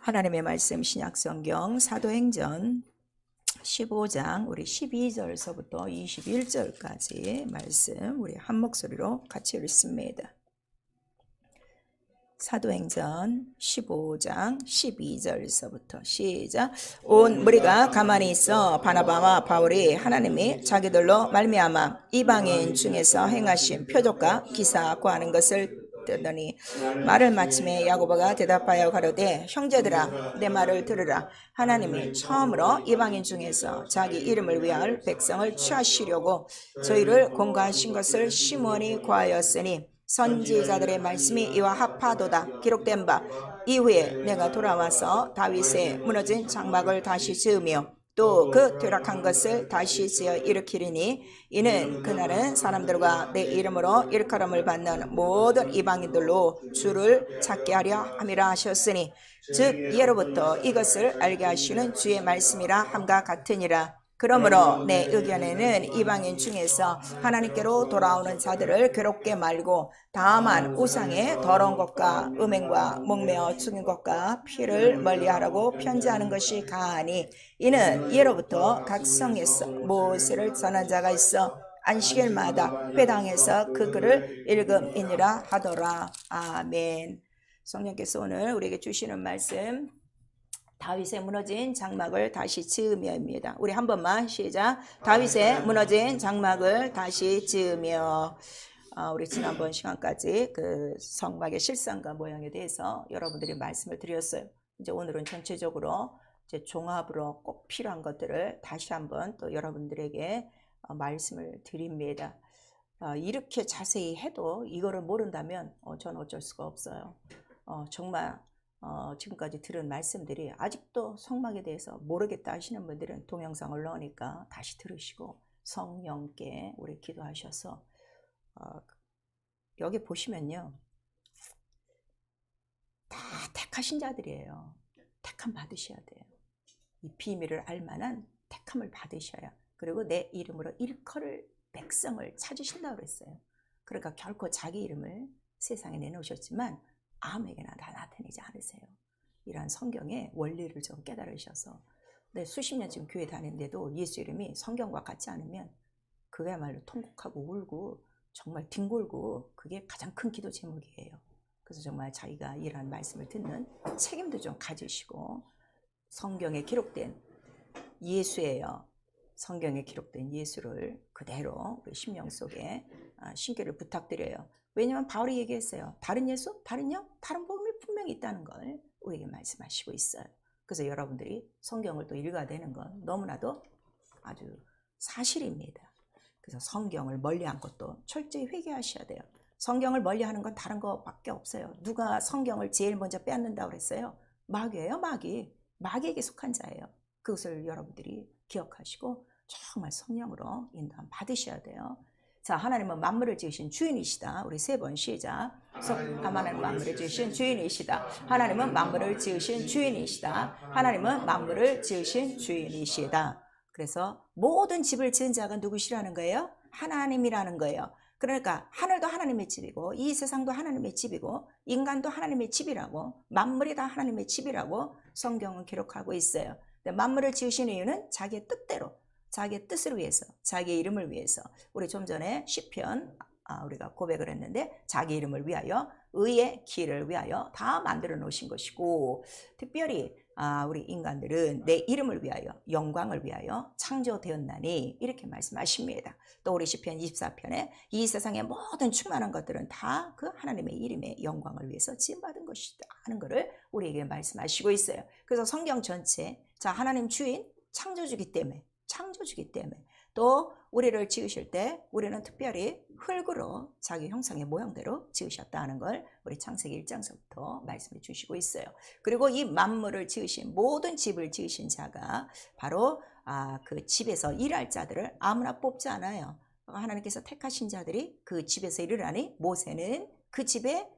하나님의 말씀 신약성경 사도행전 15장 우리 12절서부터 21절까지 말씀 우리 한 목소리로 같이 읽습니다. 사도행전 15장 12절서부터 시작. 온 무리가 가만히 있어 바나바와 바울이 하나님이 자기들로 말미암아 이방인 중에서 행하신 표적과 기사 구하는 것을 듣더니 말을 마침에 야고보가 대답하여 가로되 형제들아 내 말을 들으라. 하나님이 처음으로 이방인 중에서 자기 이름을 위할 백성을 취하시려고 저희를 공고하신 것을 시므온이 구하였으니 선지자들의 말씀이 이와 합하도다. 기록된 바 이후에 내가 돌아와서 다윗의 무너진 장막을 다시 지으며 또 그 퇴락한 것을 다시 지어 일으키리니 이는 그날은 사람들과 내 이름으로 일컬음을 받는 모든 이방인들로 주를 찾게 하려 함이라 하셨으니 즉 예로부터 이것을 알게 하시는 주의 말씀이라 함과 같으니라. 그러므로 내 의견에는 이방인 중에서 하나님께로 돌아오는 자들을 괴롭게 말고 다만 우상의 더러운 것과 음행과 목매어 죽인 것과 피를 멀리하라고 편지하는 것이 가하니 이는 예로부터 각 성에서 모세를 전한 자가 있어 안식일마다 회당에서 그 글을 읽음이니라 하더라. 아멘. 성령께서 오늘 우리에게 주시는 말씀 다윗의 무너진 장막을 다시 지으며입니다. 우리 한 번만 시작. 다윗의 무너진 장막을 다시 지으며. 우리 지난번 시간까지 그 성막의 실상과 모양에 대해서 여러분들이 말씀을 드렸어요. 이제 오늘은 전체적으로 이제 종합으로 꼭 필요한 것들을 다시 한번 또 여러분들에게 말씀을 드립니다. 이렇게 자세히 해도 이거를 모른다면 저는 어쩔 수가 없어요. 정말 지금까지 들은 말씀들이 아직도 성막에 대해서 모르겠다 하시는 분들은 동영상을 넣으니까 다시 들으시고 성령께 우리 기도하셔서 여기 보시면요 다 택하신 자들이에요. 택함 받으셔야 돼요. 이 비밀을 알만한 택함을 받으셔야, 그리고 내 이름으로 일컬을 백성을 찾으신다고 그랬어요. 그러니까 결코 자기 이름을 세상에 내놓으셨지만 아무에게나 다 나타내지 않으세요. 이러한 성경의 원리를 좀 깨달으셔서, 네, 수십 년 지금 교회 다니는데도 예수 이름이 성경과 같지 않으면 그야말로 통곡하고 울고 정말 뒹굴고 그게 가장 큰 기도 제목이에요. 그래서 정말 자기가 이러한 말씀을 듣는 책임도 좀 가지시고, 성경에 기록된 예수예요. 성경에 기록된 예수를 그대로 우리 심령 속에 신기를 부탁드려요. 왜냐하면 바울이 얘기했어요. 다른 예수? 다른 복음이 분명히 있다는 걸 우리에게 말씀하시고 있어요. 그래서 여러분들이 성경을 또 읽어야 되는 건 너무나도 아주 사실입니다. 그래서 성경을 멀리한 것도 철저히 회개하셔야 돼요. 성경을 멀리하는 건 다른 거밖에 없어요. 누가 성경을 제일 먼저 빼앗는다고 그랬어요? 마귀예요, 마귀. 마귀에게 속한 자예요. 그것을 여러분들이 기억하시고 정말 성령으로 인도함 받으셔야 돼요. 자, 하나님은 만물을 지으신 주인이시다. 우리 세 번 시작. 하나님은 만물을 지으신 주인이시다. 하나님은 만물을 지으신 주인이시다. 하나님은 만물을 지으신 주인이시다. 그래서 모든 집을 지은 자가 누구시라는 거예요? 하나님이라는 거예요. 그러니까 하늘도 하나님의 집이고 이 세상도 하나님의 집이고 인간도 하나님의 집이라고, 만물이 다 하나님의 집이라고 성경은 기록하고 있어요. 만물을 지으신 이유는 자기의 뜻대로, 자기의 뜻을 위해서, 자기의 이름을 위해서. 우리 좀 전에 시편 우리가 고백을 했는데 자기 이름을 위하여, 의의 길을 위하여 다 만들어 놓으신 것이고, 특별히 우리 인간들은 내 이름을 위하여, 영광을 위하여 창조되었나니 이렇게 말씀하십니다. 또 우리 시편 24편에 이 세상의 모든 충만한 것들은 다 그 하나님의 이름의 영광을 위해서 지음받은 것이다 하는 것을 우리에게 말씀하시고 있어요. 그래서 성경 전체, 자, 하나님 주인, 창조주기 때문에, 또 우리를 지으실 때 우리는 특별히 흙으로 자기 형상의 모형대로 지으셨다는 걸 우리 창세기 1장서부터 말씀해 주시고 있어요. 그리고 이 만물을 지으신, 모든 집을 지으신 자가 바로 그 집에서 일할 자들을 아무나 뽑지 않아요. 하나님께서 택하신 자들이 그 집에서 일을 하니 모세는 그 집의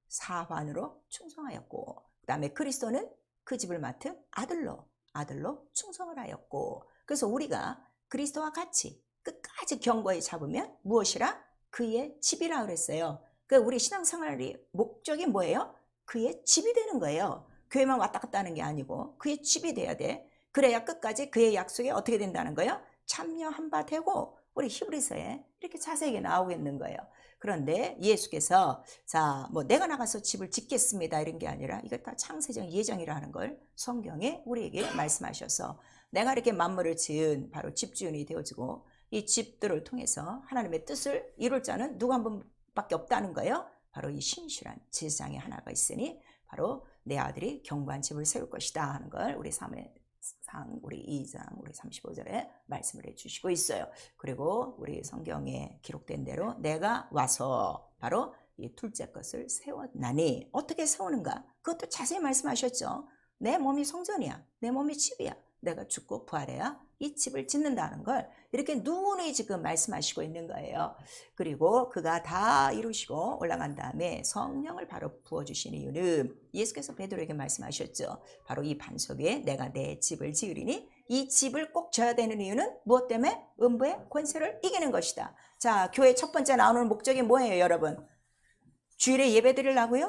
사환으로 충성하였고, 그 다음에 그리스도는 그 집을 맡은 아들로 충성을 하였고, 그래서 우리가 그리스도와 같이 끝까지 견고히 잡으면 무엇이라? 그의 집이라 그랬어요. 그 우리 신앙생활의 목적이 뭐예요? 그의 집이 되는 거예요. 교회만 왔다 갔다 하는 게 아니고 그의 집이 돼야 돼. 그래야 끝까지 그의 약속에 어떻게 된다는 거예요? 참여한 바 되고 우리 히브리서에 이렇게 자세하게 나오겠는 거예요. 그런데 예수께서 자, 뭐 내가 나가서 집을 짓겠습니다 이런 게 아니라 이거 다 창세적 예정이라는 걸 성경에 우리에게 말씀하셔서 내가 이렇게 만물을 지은 바로 집주인이 되어지고 이 집들을 통해서 하나님의 뜻을 이룰 자는 누구 한 분밖에 없다는 거예요. 바로 이 신실한 제사장이 하나가 있으니 바로 내 아들이 견고한 집을 세울 것이다 하는 걸 우리 3상 우리 2장 우리 35절에 말씀을 해주시고 있어요. 그리고 우리 성경에 기록된 대로 내가 와서 바로 이 둘째 것을 세웠나니 어떻게 세우는가? 그것도 자세히 말씀하셨죠. 내 몸이 성전이야. 내 몸이 집이야. 내가 죽고 부활해야 이 집을 짓는다는 걸 이렇게 누누이 지금 말씀하시고 있는 거예요. 그리고 그가 다 이루시고 올라간 다음에 성령을 바로 부어주신 이유는 예수께서 베드로에게 말씀하셨죠. 바로 이 반석에 내가 내 집을 지으리니 이 집을 꼭 져야 되는 이유는 무엇 때문에? 음부의 권세를 이기는 것이다. 자, 교회 첫 번째 나오는 목적이 뭐예요, 여러분? 주일에 예배 드리려고요?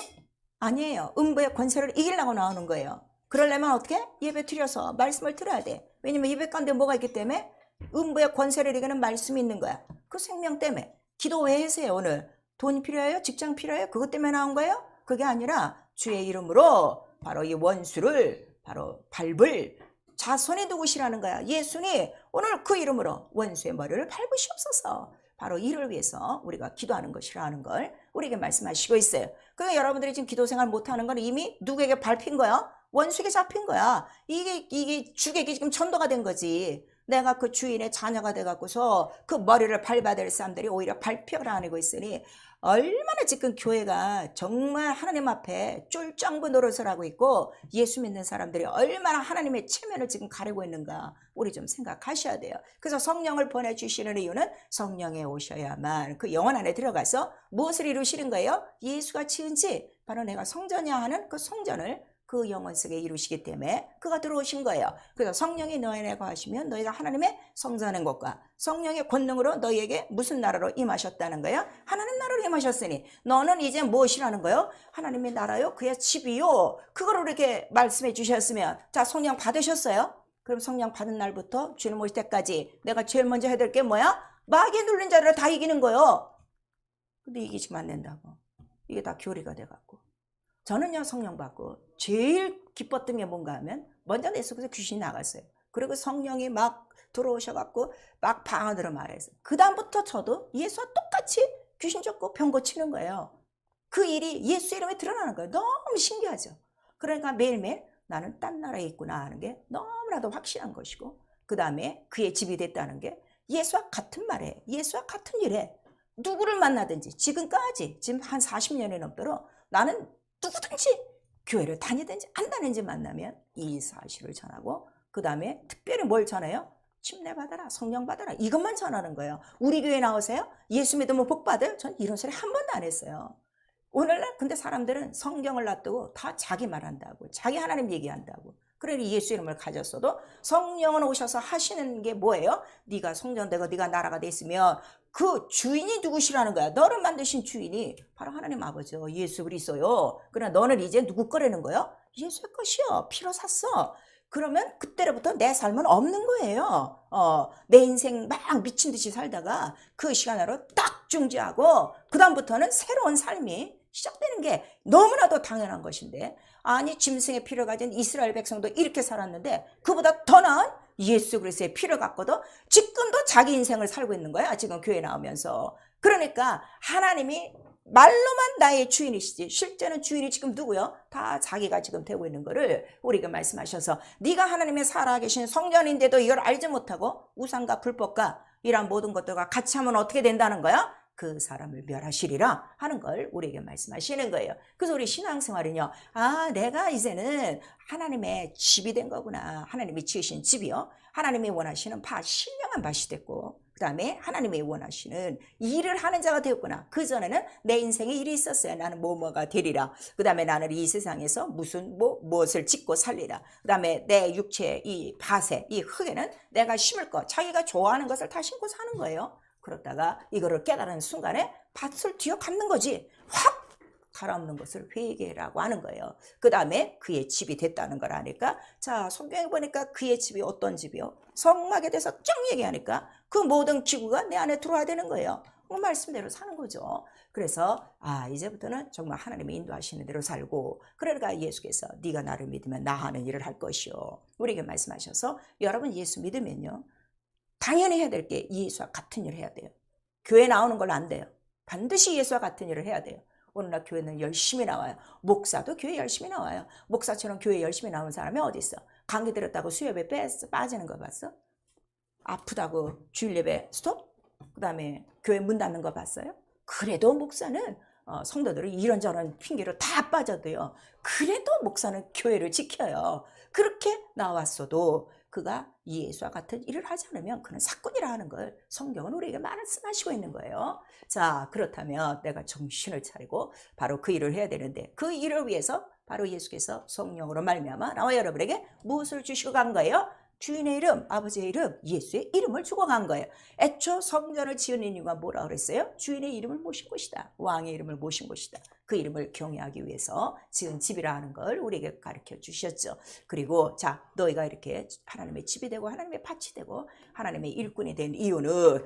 아니에요. 음부의 권세를 이기려고 나오는 거예요. 그러려면 어떻게? 예배 드려서 말씀을 들어야 돼. 왜냐면 예배 가운데 뭐가 있기 때문에? 음부의 권세를 이기는 말씀이 있는 거야. 그 생명 때문에. 기도 왜 하세요 오늘? 돈 필요해요? 직장 필요해요? 그것 때문에 나온 거예요? 그게 아니라 주의 이름으로 바로 이 원수를 바로 밟을 자손이 누구시라는 거야. 예수님 오늘 그 이름으로 원수의 머리를 밟으시옵소서. 바로 이를 위해서 우리가 기도하는 것이라는 걸 우리에게 말씀하시고 있어요. 그러니까 여러분들이 지금 기도 생활 못하는 건 이미 누구에게 밟힌 거야? 원수에게 잡힌 거야. 이게 주객이 지금 천도가 된 거지. 내가 그 주인의 자녀가 돼갖고서 그 머리를 밟아야 될 사람들이 오히려 밟혀를 안 하고 있으니 얼마나 지금 교회가 정말 하나님 앞에 쫄짱부 노릇을 하고 있고 예수 믿는 사람들이 얼마나 하나님의 체면을 지금 가리고 있는가 우리 좀 생각하셔야 돼요. 그래서 성령을 보내주시는 이유는 성령에 오셔야만 그 영혼 안에 들어가서 무엇을 이루시는 거예요? 예수가 지은 집, 바로 내가 성전이야 하는 그 성전을 그 영혼 속에 이루시기 때문에 그가 들어오신 거예요. 그래서 성령이 너희 안에 거하시면 너희가 하나님의 성전인 것과 성령의 권능으로 너희에게 무슨 나라로 임하셨다는 거예요? 하나님 나라로 임하셨으니 너는 이제 무엇이라는 거예요? 하나님의 나라요? 그의 집이요. 그걸 이렇게 말씀해 주셨으면 자 성령 받으셨어요? 그럼 성령 받은 날부터 주님 오실 때까지 내가 제일 먼저 해야 될 게 뭐야? 마귀에 눌린 자를 다 이기는 거예요. 근데 이기지만 안 된다고. 이게 다 교리가 돼갖고. 저는요 성령 받고 제일 기뻤던 게 뭔가 하면 먼저 내 속에서 귀신이 나갔어요. 그리고 성령이 막 들어오셔갖고 막 방언으로 말해서 그 다음부터 저도 예수와 똑같이 귀신 쫓고 병 고치는 거예요. 그 일이 예수 이름에 드러나는 거예요. 너무 신기하죠. 그러니까 매일매일 나는 딴 나라에 있구나 하는 게 너무나도 확실한 것이고 그 다음에 그의 집이 됐다는 게 예수와 같은 말에 예수와 같은 일에 누구를 만나든지 지금까지 지금 한 40년이 넘도록 나는 누구든지 교회를 다니든지 안 다니든지 만나면 이 사실을 전하고 그 다음에 특별히 뭘 전해요? 침례 받아라, 성령 받아라 이것만 전하는 거예요. 우리 교회 나오세요? 예수 믿으면 복 받아요? 전 이런 소리 한 번도 안 했어요. 오늘날 근데 사람들은 성경을 놔두고 다 자기 말한다고 자기 하나님 얘기한다고 그러니 예수 이름을 가졌어도 성령은 오셔서 하시는 게 뭐예요? 네가 성전되고 네가 나라가 됐으면 그 주인이 누구시라는 거야. 너를 만드신 주인이 바로 하나님 아버지요 예수 그리스도요. 그러나 너는 이제 누구 거라는 거예요? 예수의 것이요. 피로 샀어. 그러면 그때로부터 내 삶은 없는 거예요. 내 인생 막 미친 듯이 살다가 그 시간으로 딱 중지하고 그 다음부터는 새로운 삶이 시작되는 게 너무나도 당연한 것인데 아니 짐승의 피를 가진 이스라엘 백성도 이렇게 살았는데 그보다 더 나은 예수 그리스도의 피를 갖고도 지금도 자기 인생을 살고 있는 거야. 지금 교회 나오면서. 그러니까 하나님이 말로만 나의 주인이시지 실제는 주인이 지금 누구요? 다 자기가 지금 되고 있는 거를 우리가 말씀하셔서 네가 하나님의 살아계신 성전인데도 이걸 알지 못하고 우상과 불법과 이런 모든 것들과 같이 하면 어떻게 된다는 거야? 그 사람을 멸하시리라 하는 걸 우리에게 말씀하시는 거예요. 그래서 우리 신앙생활은요. 아 내가 이제는 하나님의 집이 된 거구나. 하나님이 지으신 집이요. 하나님이 원하시는 신령한 밭이 됐고 그 다음에 하나님이 원하시는 일을 하는 자가 되었구나. 그전에는 내 인생에 일이 있었어요. 나는 뭐가 되리라. 그 다음에 나는 이 세상에서 무엇을 짓고 살리라. 그 다음에 내 육체 이 밭에 이 흙에는 내가 심을 것 자기가 좋아하는 것을 다 심고 사는 거예요. 그러다가 이거를 깨달은 순간에 밭을 뒤어갖는 거지. 확 갈아엎는 것을 회개라고 하는 거예요. 그 다음에 그의 집이 됐다는 걸 아니까, 자, 성경에 보니까 그의 집이 어떤 집이요? 성막에 대해서 쭉 얘기하니까 그 모든 기구가 내 안에 들어와야 되는 거예요. 그 말씀대로 사는 거죠. 그래서 이제부터는 정말 하나님이 인도하시는 대로 살고, 그러니까 예수께서 네가 나를 믿으면 나 하는 일을 할 것이요, 우리에게 말씀하셔서, 여러분 예수 믿으면요 당연히 해야 될 게 예수와 같은 일을 해야 돼요. 교회 나오는 걸로 안 돼요. 반드시 예수와 같은 일을 해야 돼요. 오늘날 교회는 열심히 나와요. 목사도 교회 열심히 나와요. 목사처럼 교회 열심히 나오는 사람이 어디 있어? 강의 들었다고 수협에 빠지는 거 봤어? 아프다고 주일 예배 스톱? 그 다음에 교회 문 닫는 거 봤어요? 그래도 목사는 성도들이 이런저런 핑계로 다 빠져도요, 그래도 목사는 교회를 지켜요. 그렇게 나왔어도 그가 예수와 같은 일을 하지 않으면 그는 사꾼이라 하는 걸 성경은 우리에게 말씀하시고 있는 거예요. 자, 그렇다면 내가 정신을 차리고 바로 그 일을 해야 되는데, 그 일을 위해서 바로 예수께서 성령으로 말미암아 나와 여러분에게 무엇을 주시고 간 거예요? 주인의 이름, 아버지의 이름, 예수의 이름을 주고 간 거예요. 애초 성전을 지은 이유가 뭐라 그랬어요? 주인의 이름을 모신 곳이다. 왕의 이름을 모신 곳이다. 그 이름을 경외하기 위해서 지은 집이라 하는 걸 우리에게 가르쳐 주셨죠. 그리고 자, 너희가 이렇게 하나님의 집이 되고 하나님의 밭이 되고 하나님의 일꾼이 된 이유는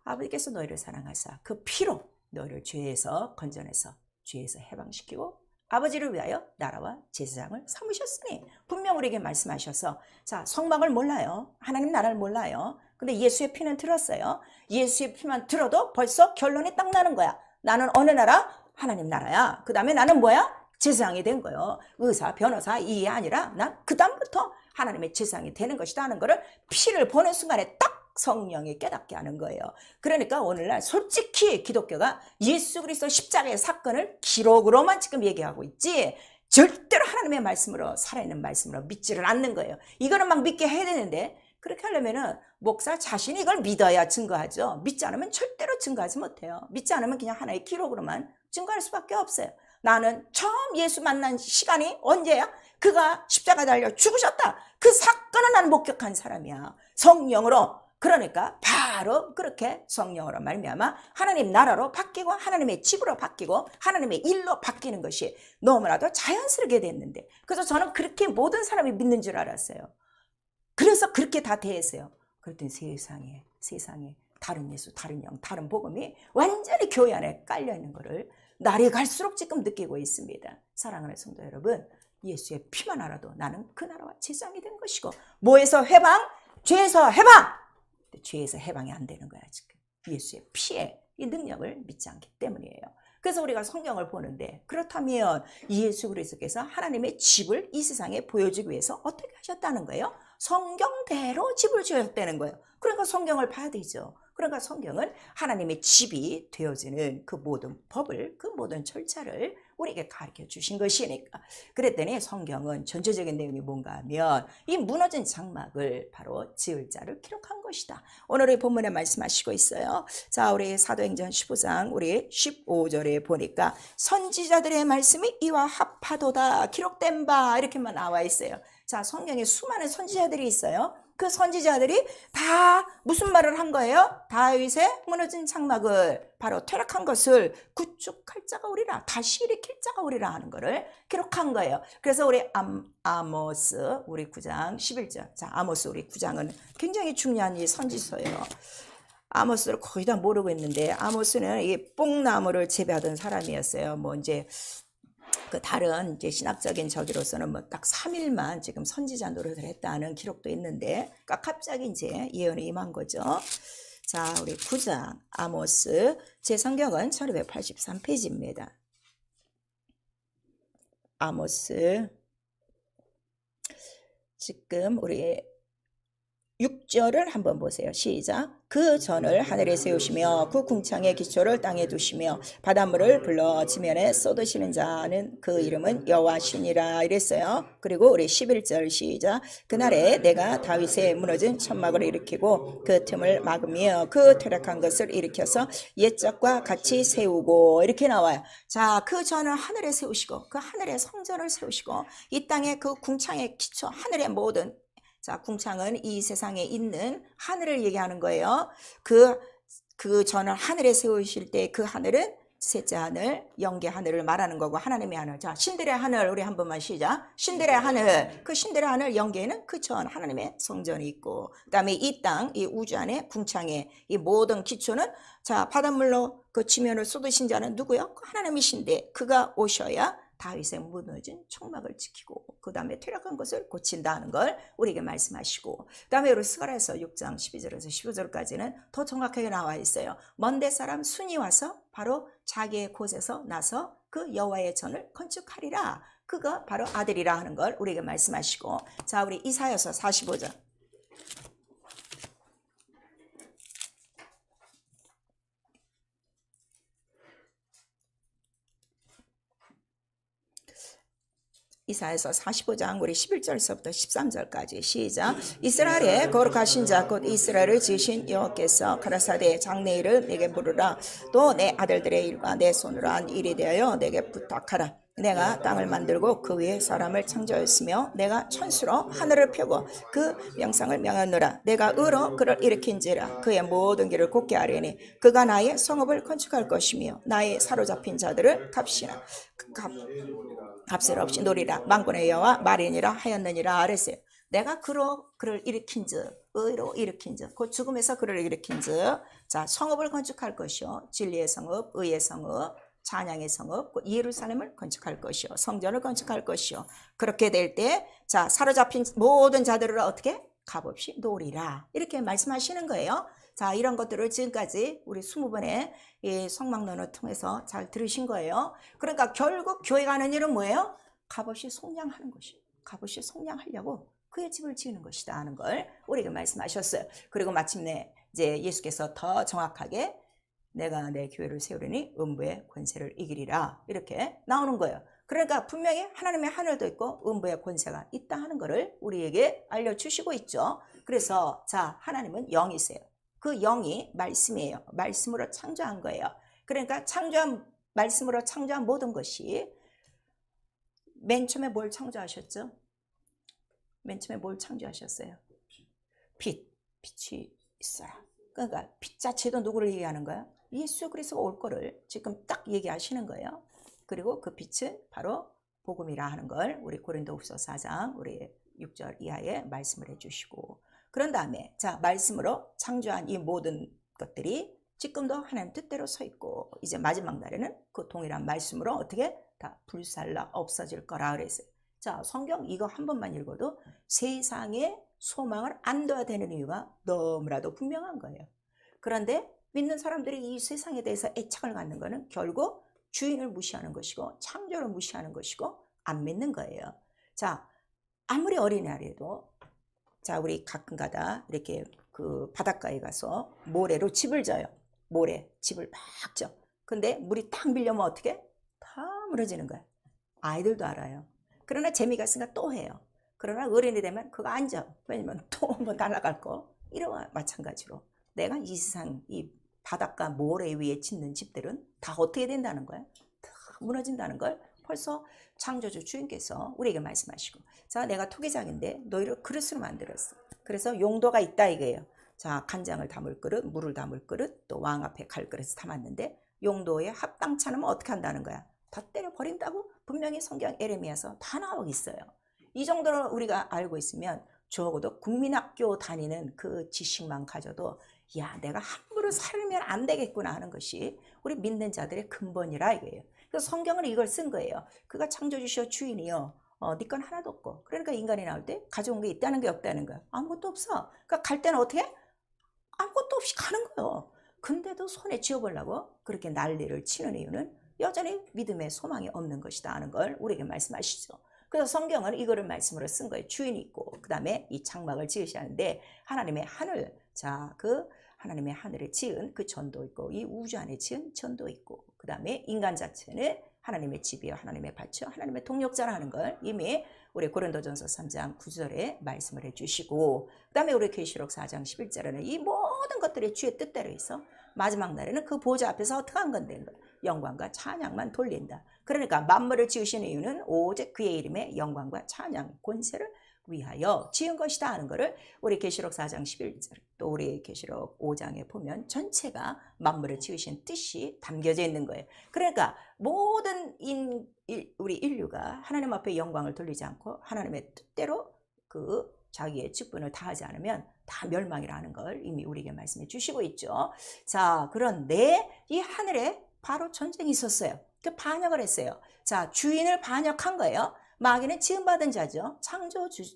아버지께서 너희를 사랑하사 그 피로 너희를 죄에서 건져내서 죄에서 해방시키고 아버지를 위하여 나라와 제사장을 삼으셨으니, 분명 우리에게 말씀하셔서, 자, 성막을 몰라요. 하나님 나라를 몰라요. 근데 예수의 피는 들었어요. 예수의 피만 들어도 벌써 결론이 딱 나는 거야. 나는 어느 나라? 하나님 나라야. 그 다음에 나는 뭐야? 제사장이 된 거예요. 의사, 변호사 이게 아니라 난 그 다음부터 하나님의 제사장이 되는 것이다 하는 거를 피를 보는 순간에 딱 성령이 깨닫게 하는 거예요. 그러니까 오늘날 솔직히 기독교가 예수 그리스도 십자가의 사건을 기록으로만 지금 얘기하고 있지, 절대로 하나님의 말씀으로, 살아있는 말씀으로 믿지를 않는 거예요. 이거는 막 믿게 해야 되는데, 그렇게 하려면은 목사 자신이 이걸 믿어야 증거하죠. 믿지 않으면 절대로 증거하지 못해요. 믿지 않으면 그냥 하나의 기록으로만 증거할 수밖에 없어요. 나는 처음 예수 만난 시간이 언제야? 그가 십자가 달려 죽으셨다. 그 사건을 나는 목격한 사람이야. 성령으로. 그러니까 바로 그렇게 성령으로 말미암아 하나님 나라로 바뀌고 하나님의 집으로 바뀌고 하나님의 일로 바뀌는 것이 너무나도 자연스럽게 됐는데, 그래서 저는 그렇게 모든 사람이 믿는 줄 알았어요. 그래서 그렇게 다 대했어요. 그랬더니 세상에 다른 예수, 다른 영, 다른 복음이 완전히 교회 안에 깔려있는 것을 날이 갈수록 지금 느끼고 있습니다. 사랑하는 성도 여러분, 예수의 피만 알아도 나는 그 나라와 제사장이 된 것이고, 뭐에서 해방? 죄에서 해방! 죄에서 해방이 안 되는 거야 지금. 예수의 피의 이 능력을 믿지 않기 때문이에요. 그래서 우리가 성경을 보는데, 그렇다면 예수 그리스도께서 하나님의 집을 이 세상에 보여주기 위해서 어떻게 하셨다는 거예요? 성경대로 집을 지었다는 거예요. 그러니까 성경을 봐야 되죠. 그러니까 성경은 하나님의 집이 되어지는 그 모든 법을, 그 모든 절차를 우리에게 가르쳐 주신 것이니까. 그랬더니 성경은 전체적인 내용이 뭔가 하면 이 무너진 장막을 바로 지을 자를 기록한 것이다. 오늘의 본문에 말씀하시고 있어요. 자, 우리 사도행전 15장 우리 15절에 보니까 선지자들의 말씀이 이와 합하도다 기록된 바, 이렇게만 나와 있어요. 자, 성경에 수많은 선지자들이 있어요. 그 선지자들이 다 무슨 말을 한 거예요? 다윗의 무너진 장막을, 바로 퇴락한 것을 구축할 자가 우리라, 다시 일으킬 자가 우리라 하는 거를 기록한 거예요. 그래서 우리 아모스 우리 9장 11절. 자, 아모스 우리 9장은 굉장히 중요한 이 선지서예요. 아모스를 거의 다 모르고 있는데, 아모스는 이 뽕나무를 재배하던 사람이었어요. 뭐 이제 그 다른 이제 신학적인 저기로서는 뭐 딱 3일만 지금 선지자 노릇을 했다는 기록도 있는데, 그러니까 갑자기 이제 예언이 임한 거죠. 자, 우리 9장 아모스, 제 성경은 1283페이지입니다. 아모스 지금 우리 6절을 한번 보세요. 시작. 그 전을 하늘에 세우시며 그 궁창의 기초를 땅에 두시며 바닷물을 불러 지면에 쏟으시는 자는 그 이름은 여호와시니라, 이랬어요. 그리고 우리 11절 시작. 그날에 내가 다윗의 무너진 천막을 일으키고 그 틈을 막으며 그 퇴락한 것을 일으켜서 옛적과 같이 세우고, 이렇게 나와요. 자, 그 전을 하늘에 세우시고 그 하늘의 성전을 세우시고 이 땅의 그 궁창의 기초, 하늘의 모든, 자, 궁창은 이 세상에 있는 하늘을 얘기하는 거예요. 그 전을 하늘에 세우실 때 그 하늘은 셋째 하늘, 영계 하늘을 말하는 거고 하나님의 하늘. 자, 신들의 하늘 우리 한 번만 시작. 신들의 하늘. 그 신들의 하늘 영계에는 그 전 하나님의 성전이 있고, 그다음에 이 땅, 이 우주 안에 궁창에 이 모든 기초는 자 바닷물로 그 지면을 쏟으신 자는 누구요? 하나님이신데 그가 오셔야 다윗의 무너진 청막을 지키고 그 다음에 퇴락한 것을 고친다 하는 걸 우리에게 말씀하시고, 그 다음에 우리 스가랴서 6장 12절에서 15절까지는 더 정확하게 나와 있어요. 먼데 사람 순이 와서 바로 자기의 곳에서 나서 그 여호와의 전을 건축하리라. 그가 바로 아들이라 하는 걸 우리에게 말씀하시고, 자 우리 이사야서 45장 이사야서 45장 우리 11절서부터 13절까지 시작. 이스라엘의 거룩하신 자 곧 이스라엘을 지으신 여호와께서 가라사대 장래일을 내게 부르라. 또 내 아들들의 일과 내 손으로 한 일에 대하여 내게 부탁하라. 내가 땅을 만들고 그 위에 사람을 창조하였으며 내가 천수로 하늘을 펴고 그 명상을 명하노라. 내가 의로 그를 일으킨지라. 그의 모든 길을 곧게 하리니 그가 나의 성읍을 건축할 것이며 나의 사로잡힌 자들을 값을 없이 노리라. 만군의 여호와 말이니라 하였느니라 하랬어요. 내가 그를 일으킨즉, 의로 일으킨즉, 곧 죽음에서 그를 일으킨즉, 자 성읍을 건축할 것이요 진리의 성읍, 의의 성읍, 찬양의 성읍, 곧 예루살렘을 건축할 것이요 성전을 건축할 것이요. 그렇게 될 때 자 사로잡힌 모든 자들을 어떻게 값없이 노리라. 이렇게 말씀하시는 거예요. 자 이런 것들을 지금까지 우리 20번의 이 성막론을 통해서 잘 들으신 거예요. 그러니까 결국 교회가 하는 일은 뭐예요? 값없이 속량하는 것이에요. 값없이 속량하려고 그의 집을 지으는 것이다 하는 걸 우리에게 말씀하셨어요. 그리고 마침내 이제 예수께서 더 정확하게 내가 내 교회를 세우려니 음부의 권세를 이기리라 이렇게 나오는 거예요. 그러니까 분명히 하나님의 하늘도 있고 음부의 권세가 있다 하는 것을 우리에게 알려주시고 있죠. 그래서 자 하나님은 영이세요. 그 영이 말씀이에요. 말씀으로 창조한 거예요. 그러니까 말씀으로 창조한 모든 것이 맨 처음에 뭘 창조하셨죠? 맨 처음에 뭘 창조하셨어요? 빛이 있어라. 그러니까 빛 자체도 누구를 얘기하는 거야? 예수 그리스도가 올 거를 지금 딱 얘기하시는 거예요. 그리고 그 빛은 바로 복음이라 하는 걸 우리 고린도후서 4장 우리 6절 이하에 말씀을 해주시고, 그런 다음에 자 말씀으로 창조한 이 모든 것들이 지금도 하나님 뜻대로 서 있고 이제 마지막 날에는 그 동일한 말씀으로 어떻게 다 불살라 없어질 거라 그랬어요. 자 성경 이거 한 번만 읽어도 세상에 소망을 안 둬야 되는 이유가 너무나도 분명한 거예요. 그런데 믿는 사람들이 이 세상에 대해서 애착을 갖는 것은 결국 주인을 무시하는 것이고 창조를 무시하는 것이고 안 믿는 거예요. 자 아무리 어린아이라도 자 우리 가끔가다 이렇게 그 바닷가에 가서 모래로 집을 져요. 모래 집을 막 져. 근데 물이 탁 밀려면 어떻게? 다 무너지는 거야. 아이들도 알아요. 그러나 재미가 있으니까 또 해요. 그러나 어른이 되면 그거 안 져. 왜냐면 또 한번 날아갈 거. 이런 마찬가지로 내가 이 세상 이 바닷가 모래 위에 짓는 집들은 다 어떻게 된다는 거야? 다 무너진다는 걸 벌써 창조주 주인께서 우리에게 말씀하시고, 자 내가 토기장인데 너희를 그릇으로 만들었어. 그래서 용도가 있다 이거예요. 자 간장을 담을 그릇, 물을 담을 그릇, 또 왕 앞에 갈 그릇을 담았는데 용도에 합당치 않으면 어떻게 한다는 거야? 다 때려 버린다고 분명히 성경 에레미야서 다 나오고 있어요. 이 정도로 우리가 알고 있으면 적어도 국민학교 다니는 그 지식만 가져도 야 내가 함부로 살면 안 되겠구나 하는 것이 우리 믿는 자들의 근본이라 이거예요. 그래서 성경은 이걸 쓴 거예요. 그가 창조주시오 주인이요 네 건 하나도 없고, 그러니까 인간이 나올 때 가져온 게 있다는 게 없다는 거야. 아무것도 없어. 그러니까 갈 때는 어떻게? 아무것도 없이 가는 거예요. 근데도 손에 쥐어보려고 그렇게 난리를 치는 이유는 여전히 믿음의 소망이 없는 것이다 하는 걸 우리에게 말씀하시죠. 그래서 성경은 이거를 말씀으로 쓴 거예요. 주인이 있고 그 다음에 이 장막을 지으시는데 하나님의 하늘, 자 그 하나님의 하늘에 지은 그 전도 있고 이 우주 안에 지은 전도 있고 그 다음에 인간 자체는 하나님의 집이요 하나님의 밭이요 하나님의 동역자라는 걸 이미 우리 고린도전서 3장 9절에 말씀을 해주시고, 그 다음에 우리 계시록 4장 11절에는 이 모든 것들이 주의 뜻대로 있어 마지막 날에는 그 보좌 앞에서 어떻게 한 건데 영광과 찬양만 돌린다. 그러니까 만물을 지으신 이유는 오직 그의 이름에 영광과 찬양, 권세를 위하여 지은 것이다 하는 거를 우리 계시록 4장 11절 또 우리 계시록 5장에 보면 전체가 만물을 지으신 뜻이 담겨져 있는 거예요. 그러니까 모든 우리 인류가 하나님 앞에 영광을 돌리지 않고 하나님의 뜻대로 그 자기의 직분을 다하지 않으면 다 멸망이라는 걸 이미 우리에게 말씀해 주시고 있죠. 자, 그런데 이 하늘에 바로 전쟁이 있었어요. 그 반역을 했어요. 자, 주인을 반역한 거예요. 마귀는 지음받은 자죠.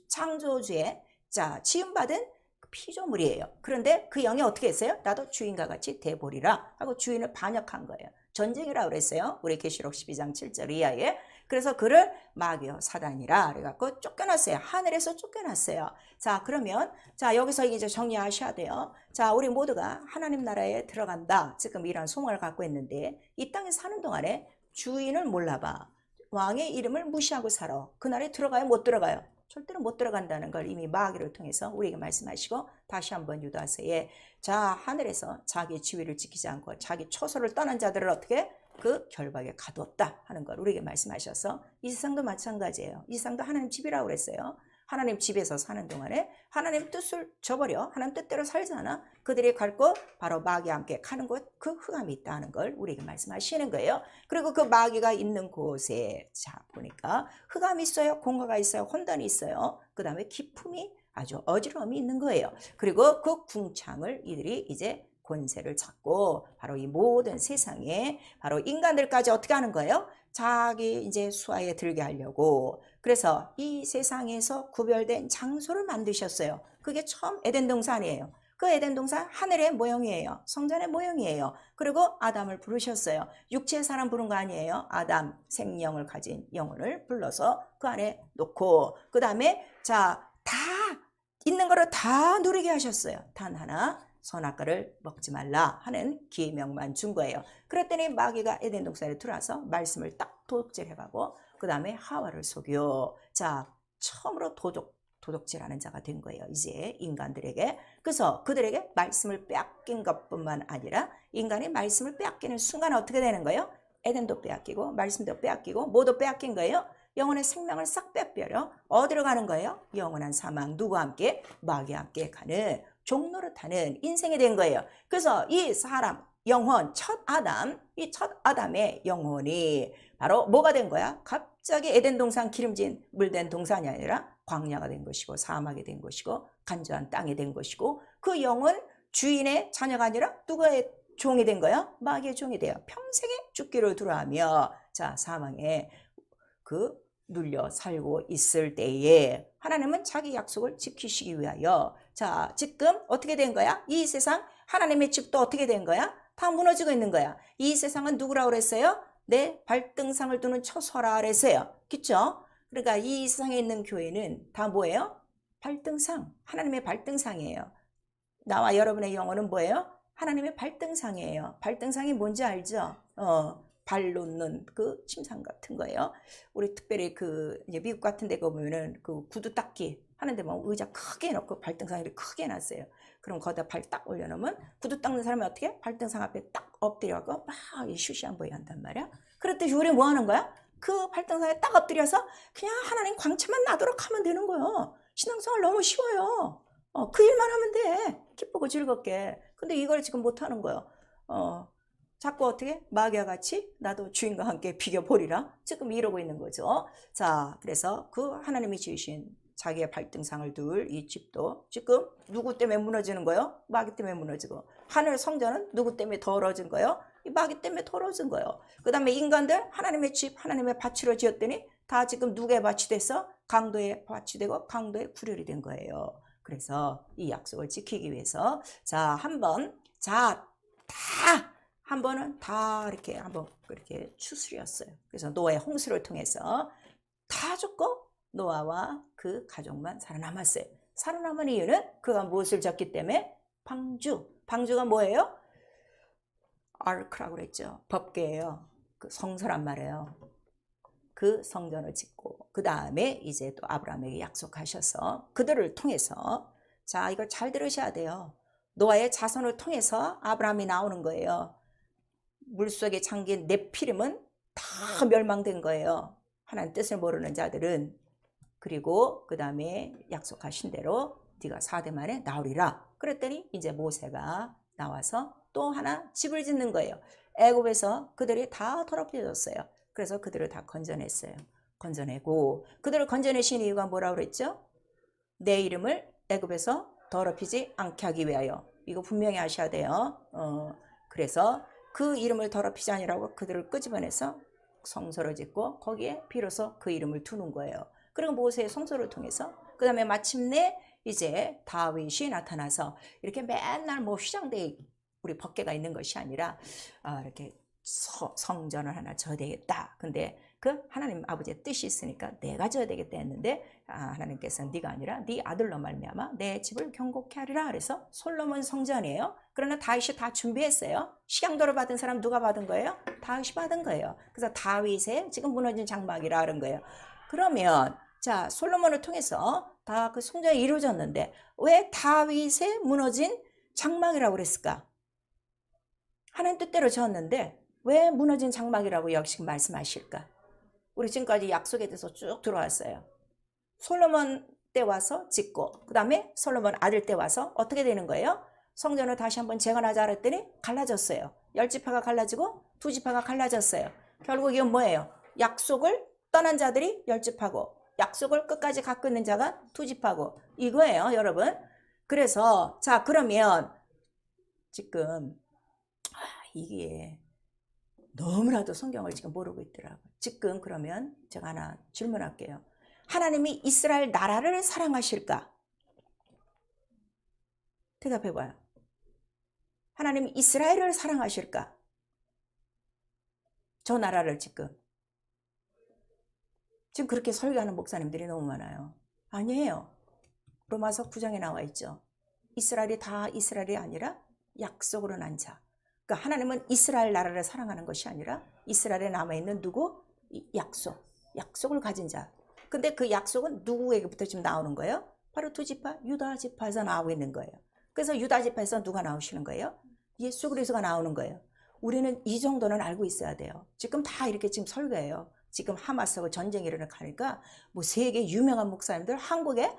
창조주의 자, 지음받은 피조물이에요. 그런데 그 영이 어떻게 했어요? 나도 주인과 같이 돼보리라 하고 주인을 반역한 거예요. 전쟁이라고 그랬어요. 우리 계시록 12장 7절 이하에. 그래서 그를 마귀여 사단이라 그래갖고 쫓겨났어요. 하늘에서 쫓겨났어요. 자, 그러면 자, 여기서 이제 정리하셔야 돼요. 자, 우리 모두가 하나님 나라에 들어간다. 지금 이런 소망을 갖고 있는데 이 땅에 사는 동안에 주인을 몰라봐. 왕의 이름을 무시하고 살아. 그날에 들어가요? 못 들어가요? 절대로 못 들어간다는 걸 이미 마귀를 통해서 우리에게 말씀하시고 다시 한번 유다서에 자, 하늘에서 자기 지위를 지키지 않고 자기 처소를 떠난 자들을 어떻게 그 결박에 가두었다 하는 걸 우리에게 말씀하셔서 이 세상도 마찬가지예요. 이 세상도 하나님 집이라고 그랬어요. 하나님 집에서 사는 동안에 하나님 뜻을 저버려 하나님 뜻대로 살지 않아 그들이 갈 곳 바로 마귀와 함께 가는 곳 그 흑암이 있다는 걸 우리에게 말씀하시는 거예요. 그리고 그 마귀가 있는 곳에 자 보니까 흑암이 있어요. 공허가 있어요. 혼돈이 있어요. 그 다음에 기품이 아주 어지러움이 있는 거예요. 그리고 그 궁창을 이들이 이제 권세를 잡고 바로 이 모든 세상에 바로 인간들까지 어떻게 하는 거예요? 자기 이제 수하에 들게 하려고 그래서 이 세상에서 구별된 장소를 만드셨어요. 그게 처음 에덴 동산이에요. 그 에덴 동산 하늘의 모형이에요. 성전의 모형이에요. 그리고 아담을 부르셨어요. 육체의 사람 부른 거 아니에요. 아담 생명을 가진 영혼을 불러서 그 안에 놓고 그 다음에 자, 다 있는 거를 다 누리게 하셨어요. 단 하나 선악과를 먹지 말라 하는 계명만 준 거예요. 그랬더니 마귀가 에덴 동산에 들어와서 말씀을 딱 도둑질해가고 그 다음에 하와를 속여 자 처음으로 도둑질하는 자가 된 거예요. 이제 인간들에게. 그래서 그들에게 말씀을 빼앗긴 것뿐만 아니라 인간이 말씀을 빼앗기는 순간 어떻게 되는 거예요? 에덴도 빼앗기고 말씀도 빼앗기고 모두 빼앗긴 거예요. 영혼의 생명을 싹 빼앗겨 어디로 가는 거예요? 영원한 사망 누구와 함께? 마귀와 함께 가는 종노릇하는 인생이 된 거예요. 그래서 이 사람 영혼 첫 아담 이 첫 아담의 영혼이 바로 뭐가 된 거야? 갑자기 에덴 동산 기름진 물된 동산이 아니라 광야가 된 것이고 사막이 된 것이고 간절한 땅이 된 것이고 그 영은 주인의 자녀가 아니라 누구의 종이 된 거야? 마귀의 종이 돼요. 평생에 죽기를 두려워하며 자 사망에 그 눌려 살고 있을 때에 하나님은 자기 약속을 지키시기 위하여 자 지금 어떻게 된 거야? 이 세상 하나님의 집도 어떻게 된 거야? 다 무너지고 있는 거야. 이 세상은 누구라고 그랬어요? 내 발등상을 두는 처소라 그랬어요. 그렇죠? 그러니까 이 세상에 있는 교회는 다 뭐예요? 발등상, 하나님의 발등상이에요. 나와 여러분의 영혼은 뭐예요? 하나님의 발등상이에요. 발등상이 뭔지 알죠? 발 놓는 그 침상 같은 거예요. 우리 특별히 그 이제 미국 같은 데 보면은 그 구두 닦기 하는데 뭐 의자 크게 놓고 발등상을 크게 놨어요. 그럼 거기다 발 딱 올려놓으면 구두 닦는 사람이 어떻게 발등상 앞에 딱 엎드려고 막 슈시한 보이 한단 말이야. 그랬더니 우리 뭐 하는 거야? 그 발등상에 딱 엎드려서 그냥 하나님 광채만 나도록 하면 되는 거예요. 신앙생활 너무 쉬워요. 그 일만 하면 돼. 기쁘고 즐겁게. 근데 이걸 지금 못 하는 거예요. 자꾸 어떻게? 마귀와 같이 나도 주인과 함께 비겨보리라. 지금 이러고 있는 거죠. 자, 그래서 그 하나님이 지으신 자기의 발등상을 둘 이 집도 지금 누구 때문에 무너지는 거예요? 마귀 때문에 무너지고. 하늘 성전은 누구 때문에 더러워진 거예요? 이 마귀 때문에 더러워진 거예요. 그 다음에 인간들 하나님의 집, 하나님의 밭으로 지었더니 다 지금 누구의 밭이 됐어? 강도의 밭이 되고 강도의 구렬이 된 거예요. 그래서 이 약속을 지키기 위해서 자, 한번 자, 한 번은 다 이렇게 한번 그렇게 추스렸어요. 그래서 노아의 홍수를 통해서 다 죽고 노아와 그 가족만 살아남았어요. 살아남은 이유는 그가 무엇을 졌기 때문에 방주가 뭐예요? 아르크라고 그랬죠. 법궤예요. 그 성소란 말이에요. 그 성전을 짓고 그 다음에 이제 또 아브라함에게 약속하셔서 그들을 통해서 자 이걸 잘 들으셔야 돼요. 노아의 자손을 통해서 아브라함이 나오는 거예요. 물속에 잠긴 네피림은 다 멸망된 거예요. 하나님 뜻을 모르는 자들은 그리고 그 다음에 약속하신 대로 네가 4대 만에 나오리라. 그랬더니 이제 모세가 나와서 또 하나 집을 짓는 거예요. 애굽에서 그들이 다 더럽혀졌어요. 그래서 그들을 다 건져냈어요. 건져내고 그들을 건져내신 이유가 뭐라고 그랬죠? 내 이름을 애굽에서 더럽히지 않게 하기 위하여. 이거 분명히 아셔야 돼요. 그래서 그 이름을 더럽히지 아니라고 그들을 끄집어내서 성소를 짓고 거기에 비로소 그 이름을 두는 거예요. 그리고 모세의 성소를 통해서 그 다음에 마침내 이제 다윗이 나타나서 이렇게 맨날 뭐 휘장대에 우리 법궤가 있는 것이 아니라 이렇게 성전을 하나 져야 되겠다. 근데 그 하나님 아버지의 뜻이 있으니까 내가 져야 되겠다 했는데 하나님께서는 네가 아니라 네 아들로 말미암아 내 집을 견고케 하리라. 그래서 솔로몬 성전이에요. 그러나 다윗이 다 준비했어요. 식양도를 받은 사람 누가 받은 거예요? 다윗이 받은 거예요. 그래서 다윗의 지금 무너진 장막이라 하는 거예요. 그러면 자, 솔로몬을 통해서 다 그 성전이 이루어졌는데 왜 다윗의 무너진 장막이라고 그랬을까? 하나님 뜻대로 지었는데 왜 무너진 장막이라고 역시 말씀하실까? 우리 지금까지 약속에 대해서 쭉 들어왔어요. 솔로몬 때 와서 짓고 그 다음에 솔로몬 아들 때 와서 어떻게 되는 거예요? 성전을 다시 한번 재건하자 그랬더니 갈라졌어요. 10지파가 갈라지고 2지파가 갈라졌어요. 결국 이건 뭐예요? 약속을 떠난 자들이 10지파고 약속을 끝까지 갖고 있는 자가 2지파고 이거예요, 여러분. 그래서 자, 그러면 지금 이게 너무나도 성경을 지금 모르고 있더라고요. 지금 그러면 제가 하나 질문할게요. 하나님이 이스라엘 나라를 사랑하실까? 대답해봐요. 하나님이 이스라엘을 사랑하실까? 저 나라를 지금 그렇게 설교하는 목사님들이 너무 많아요. 아니에요. 로마서 9장에 나와 있죠. 이스라엘이 다 이스라엘이 아니라 약속으로 난 자. 그러니까 하나님은 이스라엘 나라를 사랑하는 것이 아니라 이스라엘에 남아있는 누구? 약속을 가진 자. 근데 그 약속은 누구에게부터 지금 나오는 거예요? 바로 2지파 유다 지파에서 나오고 있는 거예요. 그래서 유다 지파에서 누가 나오시는 거예요? 예수 그리스도가 나오는 거예요. 우리는 이 정도는 알고 있어야 돼요. 지금 다 이렇게 지금 설교해요. 지금 하마스하고 전쟁이 일어나니까 뭐 세계 유명한 목사님들, 한국에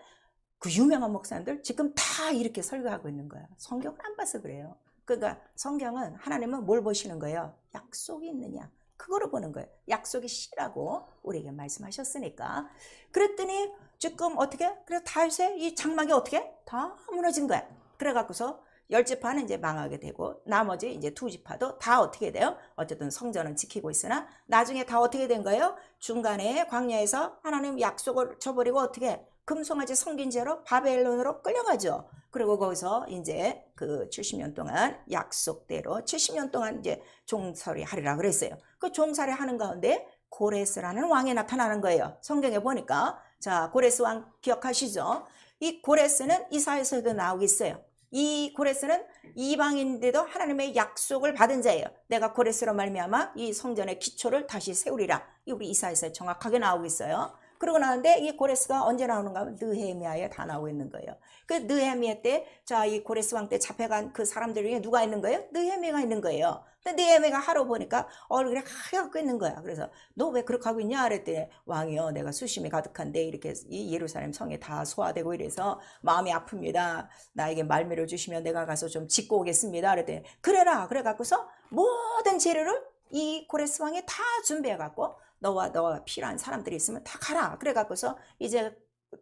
그 유명한 목사님들 지금 다 이렇게 설교하고 있는 거야. 성경을 안 봐서 그래요. 그러니까 성경은 하나님은 뭘 보시는 거예요? 약속이 있느냐. 그거를 보는 거예요. 약속이 씨라고 우리에게 말씀하셨으니까. 그랬더니 지금 어떻게? 그래서 다윗의 이 장막이 어떻게? 다 무너진 거야. 그래갖고서 10지파는 이제 망하게 되고 나머지 이제 2지파도 다 어떻게 돼요? 어쨌든 성전은 지키고 있으나 나중에 다 어떻게 된 거예요? 중간에 광야에서 하나님 약속을 쳐버리고 어떻게? 금송아지 섬긴 죄로 바벨론으로 끌려가죠. 그리고 거기서 이제 그 70년 동안 약속대로 70년 동안 이제 종살이 하리라 그랬어요. 그 종살이 하는 가운데 고레스라는 왕이 나타나는 거예요. 성경에 보니까. 자, 고레스 왕 기억하시죠? 이 고레스는 이사야서에도 나오고 있어요. 이 고레스는 이방인인데도 하나님의 약속을 받은 자예요. 내가 고레스로 말미암아 이 성전의 기초를 다시 세우리라. 이 우리 이사야서에 정확하게 나오고 있어요. 그러고 나는데 이 고레스가 언제 나오는가 하면 느헤미야에 다 나오고 있는 거예요. 그 느헤미야 때, 자, 이 고레스 왕 때 잡혀간 그 사람들 중에 누가 있는 거예요? 느헤미야가 있는 거예요. 근데 느헤미야가 하루 보니까 얼굴이 하얗고 있는 거야. 그래서 너 왜 그렇게 하고 있냐? 그랬더니 왕이요, 내가 수심이 가득한데 이렇게 이 예루살렘 성에 다 소화되고 이래서 마음이 아픕니다. 나에게 말미를 주시면 내가 가서 좀 짓고 오겠습니다. 그랬더니 그래라. 그래 갖고서 모든 재료를 이 고레스 왕이 다 준비해 갖고 너와 필요한 사람들이 있으면 다 가라. 그래 갖고서 이제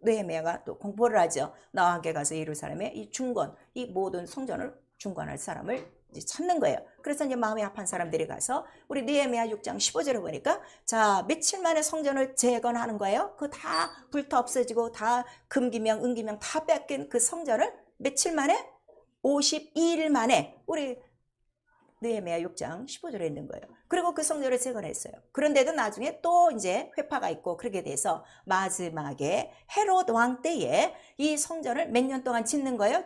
느헤미야가 또 공포를 하죠. 나와 함께 가서 예루살렘에 이 중건, 이 모든 성전을 중건할 사람을 이제 찾는 거예요. 그래서 이제 마음이 아픈 사람들이 가서 우리 느헤미야 6장 15절을 보니까 자, 며칠 만에 성전을 재건하는 거예요. 그 다 불타 없어지고 다 금기명, 은기명 다 뺏긴 그 성전을 며칠 만에 52일 만에 우리 느헤미야 6장 15절에 있는 거예요. 그리고 그 성전을 재건했어요. 그런데도 나중에 또 이제 회파가 있고 그렇게 돼서 마지막에 헤롯 왕 때에 이 성전을 몇 년 동안 짓는 거예요?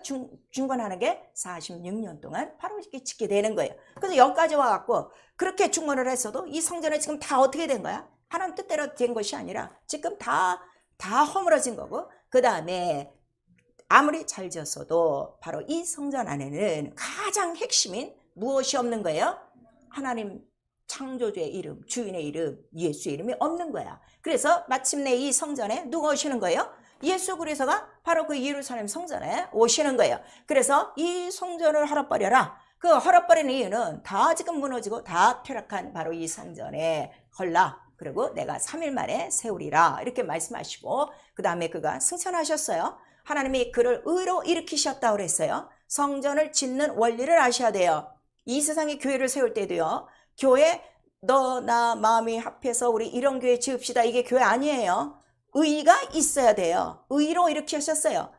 중건하는 게 46년 동안 바로 이렇게 짓게 되는 거예요. 그래서 여기까지 와갖고 그렇게 중건을 했어도 이 성전은 지금 다 어떻게 된 거야? 하나님 뜻대로 된 것이 아니라 지금 다 허물어진 거고 그 다음에 아무리 잘 지었어도 바로 이 성전 안에는 가장 핵심인 무엇이 없는 거예요? 하나님 창조주의 이름, 주인의 이름, 예수의 이름이 없는 거야. 그래서 마침내 이 성전에 누가 오시는 거예요? 예수 그리스도가 바로 그 예루살렘 성전에 오시는 거예요. 그래서 이 성전을 헐어버려라. 그 헐어버리는 이유는 다 지금 무너지고 다 퇴락한 바로 이 성전에 헐라. 그리고 내가 3일 만에 세우리라. 이렇게 말씀하시고 그 다음에 그가 승천하셨어요. 하나님이 그를 의로 일으키셨다고 그랬어요. 성전을 짓는 원리를 아셔야 돼요. 이 세상에 교회를 세울 때도요. 교회 너 나 마음이 합해서 우리 이런 교회 지읍시다. 이게 교회 아니에요. 의가 있어야 돼요. 의로 일으키셨어요.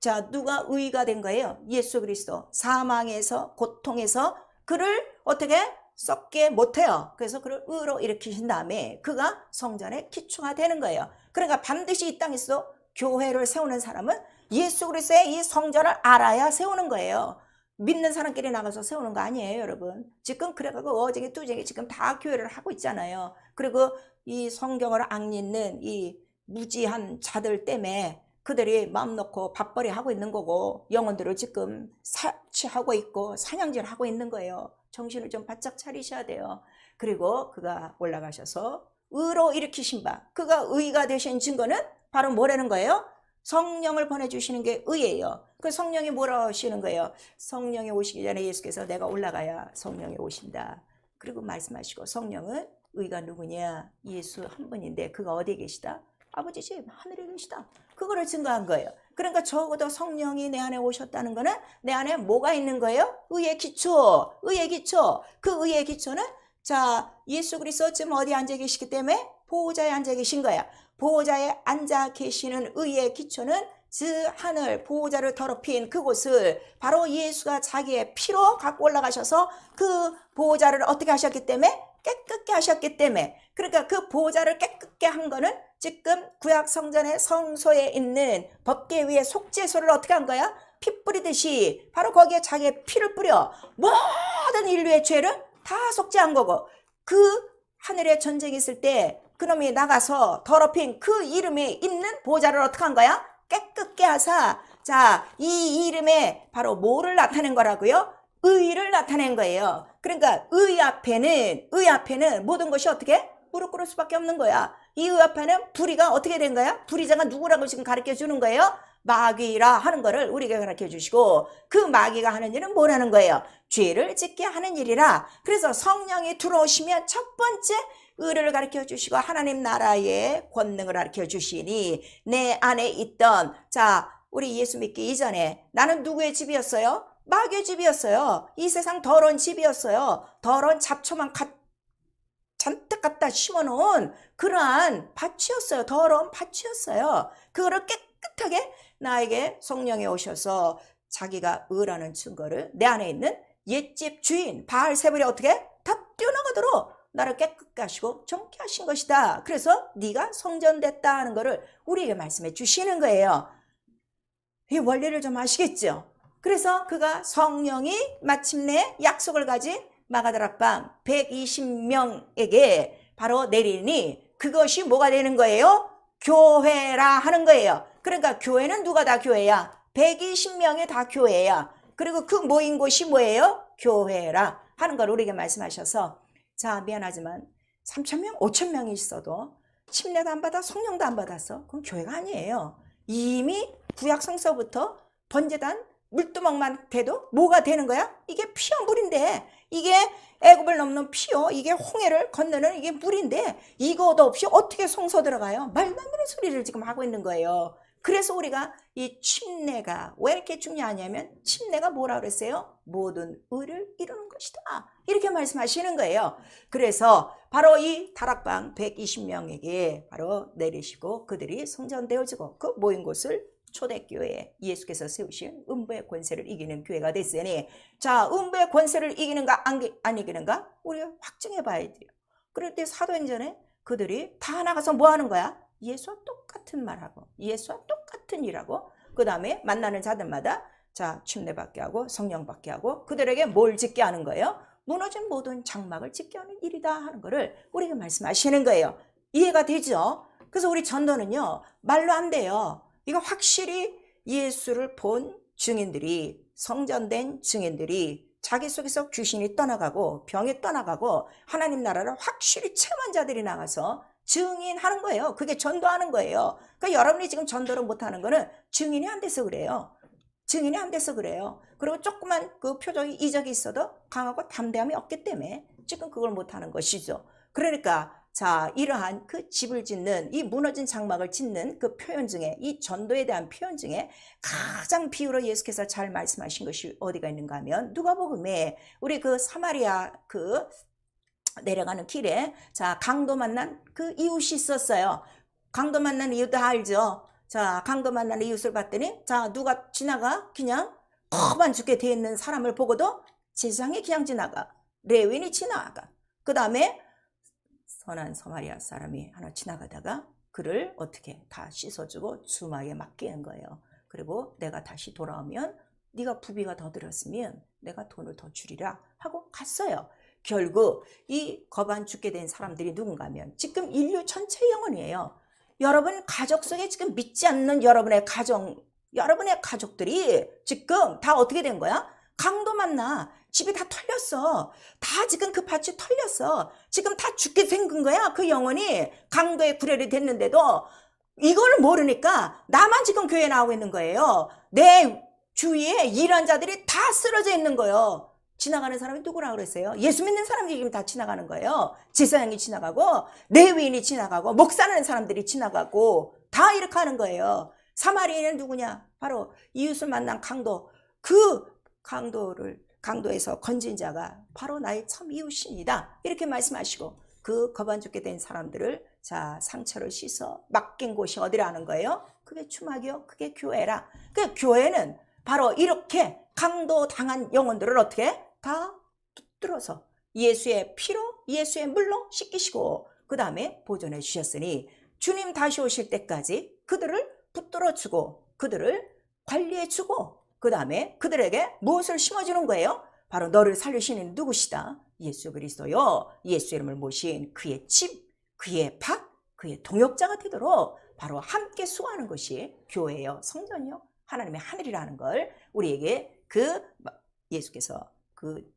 자, 누가 의가 된 거예요? 예수 그리스도. 사망에서 고통에서 그를 어떻게 썩게 못해요. 그래서 그를 의로 일으키신 다음에 그가 성전의 기초가 되는 거예요. 그러니까 반드시 이 땅에서 교회를 세우는 사람은 예수 그리스도의 이 성전을 알아야 세우는 거예요. 믿는 사람끼리 나가서 세우는 거 아니에요, 여러분. 지금 그래가지고 어쟁이 뚜쟁이 지금 다 교회를 하고 있잖아요. 그리고 이 성경을 앙잇는 이 무지한 자들 때문에 그들이 마음 놓고 밥벌이 하고 있는 거고 영혼들을 지금 사치하고 있고 사냥질 하고 있는 거예요. 정신을 좀 바짝 차리셔야 돼요. 그리고 그가 올라가셔서 의로 일으키신 바, 그가 의가 되신 증거는 바로 뭐라는 거예요? 성령을 보내주시는 게 의예요. 그 성령이 뭐라 하시는 거예요? 성령이 오시기 전에 예수께서 내가 올라가야 성령이 오신다. 그리고 말씀하시고 성령은 의가 누구냐? 예수 한 분인데 그가 어디에 계시다? 아버지 집 하늘에 계시다. 그거를 증거한 거예요. 그러니까 적어도 성령이 내 안에 오셨다는 거는 내 안에 뭐가 있는 거예요? 의의 기초. 의의 기초. 그 의의 기초는 자 예수 그리스도 지금 어디 앉아 계시기 때문에 보호자에 앉아 계신 거야. 보호자에 앉아 계시는 의의 기초는 그 하늘 보호자를 더럽힌 그곳을 바로 예수가 자기의 피로 갖고 올라가셔서 그 보호자를 어떻게 하셨기 때문에 깨끗게 하셨기 때문에 그러니까 그 보호자를 깨끗게 한 거는 지금 구약 성전의 성소에 있는 법궤 위에 속죄소를 어떻게 한 거야? 피 뿌리듯이 바로 거기에 자기의 피를 뿌려 모든 인류의 죄를 다 속죄한 거고 그 하늘에 전쟁이 있을 때 그놈이 나가서 더럽힌 그 이름에 있는 보호자를 어떻게 한 거야? 깨끗게 하사 자, 이 이름에 바로 뭐를 나타낸 거라고요? 의를 나타낸 거예요. 그러니까 의 앞에는 모든 것이 어떻게? 무릎 꿇을 수밖에 없는 거야. 이 의 앞에는 불의가 어떻게 된 거야? 불의자가 누구라고 지금 가르쳐 주는 거예요? 마귀라 하는 거를 우리에게 가르쳐 주시고 그 마귀가 하는 일은 뭐라는 거예요? 죄를 짓게 하는 일이라. 그래서 성령이 들어오시면 첫 번째 의를 가르쳐 주시고 하나님 나라의 권능을 가르쳐 주시니 내 안에 있던 자 우리 예수 믿기 이전에 나는 누구의 집이었어요? 마귀의 집이었어요. 이 세상 더러운 집이었어요. 더러운 잡초만 잔뜩 갖다 심어놓은 그러한 밭이었어요. 더러운 밭이었어요. 그거를 깨끗하게 나에게 성령이 오셔서 자기가 의라는 증거를 내 안에 있는 옛집 주인 바알세불이 어떻게 다 뛰어나가도록 나를 깨끗게 하시고 정케 하신 것이다. 그래서 네가 성전됐다 하는 거를 우리에게 말씀해 주시는 거예요. 이 원리를 좀 아시겠죠? 그래서 그가 성령이 마침내 약속을 가진 마가다락방 120명에게 바로 내리니 그것이 뭐가 되는 거예요? 교회라 하는 거예요. 그러니까 교회는 누가 다 교회야? 120명이 다 교회야. 그리고 그 모인 곳이 뭐예요? 교회라 하는 걸 우리에게 말씀하셔서 자 미안하지만 3,000명, 5,000명이 있어도 침례도 안 받아 성령도 안 받았어. 그건 교회가 아니에요. 이미 구약 성서부터 번제단 물두멍만 돼도 뭐가 되는 거야? 이게 피와 물인데 이게 애굽을 넘는 피요. 이게 홍해를 건너는 이게 물인데 이거도 없이 어떻게 성소 들어가요? 말도 안 되는 소리를 지금 하고 있는 거예요. 그래서 우리가 이 침례가 왜 이렇게 중요하냐면 침례가 뭐라 그랬어요? 모든 의를 이루는 것이다. 이렇게 말씀하시는 거예요. 그래서 바로 이 다락방 120명에게 바로 내리시고 그들이 성전되어지고 그 모인 곳을 초대교회 예수께서 세우신 음부의 권세를 이기는 교회가 됐으니 자 음부의 권세를 이기는가 안 이기는가 우리가 확증해 봐야 돼요. 그럴 때 사도행전에 그들이 다 나가서 뭐 하는 거야? 예수와 똑같은 말하고 예수와 똑같은 일하고 그 다음에 만나는 자들마다 자 침례받게 하고 성령 받게 하고 그들에게 뭘 짓게 하는 거예요? 무너진 모든 장막을 짓게 하는 일이다 하는 거를 우리에게 말씀하시는 거예요. 이해가 되죠? 그래서 우리 전도는요 말로 안 돼요. 이거 확실히 예수를 본 증인들이 성전된 증인들이 자기 속에서 귀신이 떠나가고 병이 떠나가고 하나님 나라를 확실히 체험한 자들이 나가서 증인하는 거예요. 그게 전도하는 거예요. 그러니까 여러분이 지금 전도를 못하는 거는 증인이 안 돼서 그래요. 증인이 안 돼서 그래요. 그리고 조그만 그 표적이 이적이 있어도 강하고 담대함이 없기 때문에 지금 그걸 못하는 것이죠. 그러니까 자, 이러한 그 집을 짓는, 이 무너진 장막을 짓는 그 표현 중에, 이 전도에 대한 표현 중에 가장 비유로 예수께서 잘 말씀하신 것이 어디가 있는가 하면 누가복음에 우리 그 사마리아 그 내려가는 길에 자, 강도 만난 그 이웃이 있었어요. 강도 만난 이웃 다 알죠? 자, 강도 만난 이웃을 봤더니 자, 누가 지나가 그냥 컵만 죽게 돼 있는 사람을 보고도 세상에 그냥 지나가. 레위인이 지나가. 그 다음에 선한 서마리아 사람이 하나 지나가다가 그를 어떻게 다 씻어주고 주막에 맡기는 거예요. 그리고 내가 다시 돌아오면 네가 부비가 더 들었으면 내가 돈을 더 주리라 하고 갔어요. 결국 이 거반 죽게 된 사람들이 누군가 하면 지금 인류 전체 영혼이에요. 여러분 가족 속에 지금 믿지 않는 여러분의 가족들이 지금 다 어떻게 된 거야? 강도 만나. 집이 다 털렸어. 다 지금 그 밭이 털렸어. 지금 다 죽게 생긴 거야. 그 영혼이 강도의 구렬이 됐는데도 이걸 모르니까 나만 지금 교회에 나오고 있는 거예요. 내 주위에 일한 자들이 다 쓰러져 있는 거예요. 지나가는 사람이 누구라 그랬어요? 예수 믿는 사람들이 지금 다 지나가는 거예요. 제사장이 지나가고 레위인이 지나가고 목사라는 사람들이 지나가고 다 이렇게 하는 거예요. 사마리아인은 누구냐? 바로 이웃을 만난 강도. 그 강도에서 건진 자가 바로 나의 참 이웃입니다. 이렇게 말씀하시고 그 거반 죽게 된 사람들을 자, 상처를 씻어 맡긴 곳이 어디라는 거예요? 그게 주막이요. 그게 교회라. 그 교회는 바로 이렇게 강도 당한 영혼들을 어떻게 다 붙들어서 예수의 피로 예수의 물로 씻기시고 그 다음에 보존해 주셨으니 주님 다시 오실 때까지 그들을 붙들어 주고 그들을 관리해 주고 그 다음에 그들에게 무엇을 심어주는 거예요? 바로 너를 살리시는 누구시다? 예수 그리스도요. 예수 이름을 모신 그의 집, 그의 밭, 그의 동역자가 되도록 바로 함께 수고하는 것이 교회요, 성전이요, 하나님의 하늘이라는 걸 우리에게 그 예수께서 그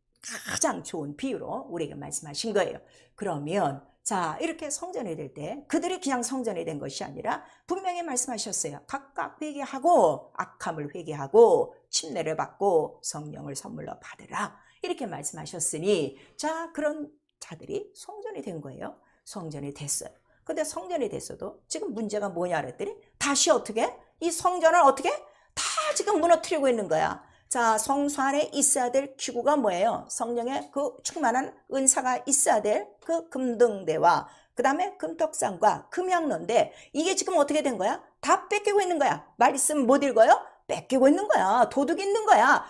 가장 좋은 비유로 우리에게 말씀하신 거예요. 그러면 자, 이렇게 성전이 될 때 그들이 그냥 성전이 된 것이 아니라 분명히 말씀하셨어요. 각각 회개하고 악함을 회개하고 침례를 받고 성령을 선물로 받으라. 이렇게 말씀하셨으니 자, 그런 자들이 성전이 된 거예요. 성전이 됐어요. 근데 성전이 됐어도 지금 문제가 뭐냐 그랬더니 다시 어떻게? 이 성전을 어떻게? 다 지금 무너뜨리고 있는 거야. 자, 성소 안에 있어야 될 기구가 뭐예요? 성령의 그 충만한 은사가 있어야 될 그 금등대와 그 다음에 금떡상과 금양론대 이게 지금 어떻게 된 거야? 다 뺏기고 있는 거야. 말씀 못 읽어요? 뺏기고 있는 거야. 도둑이 있는 거야.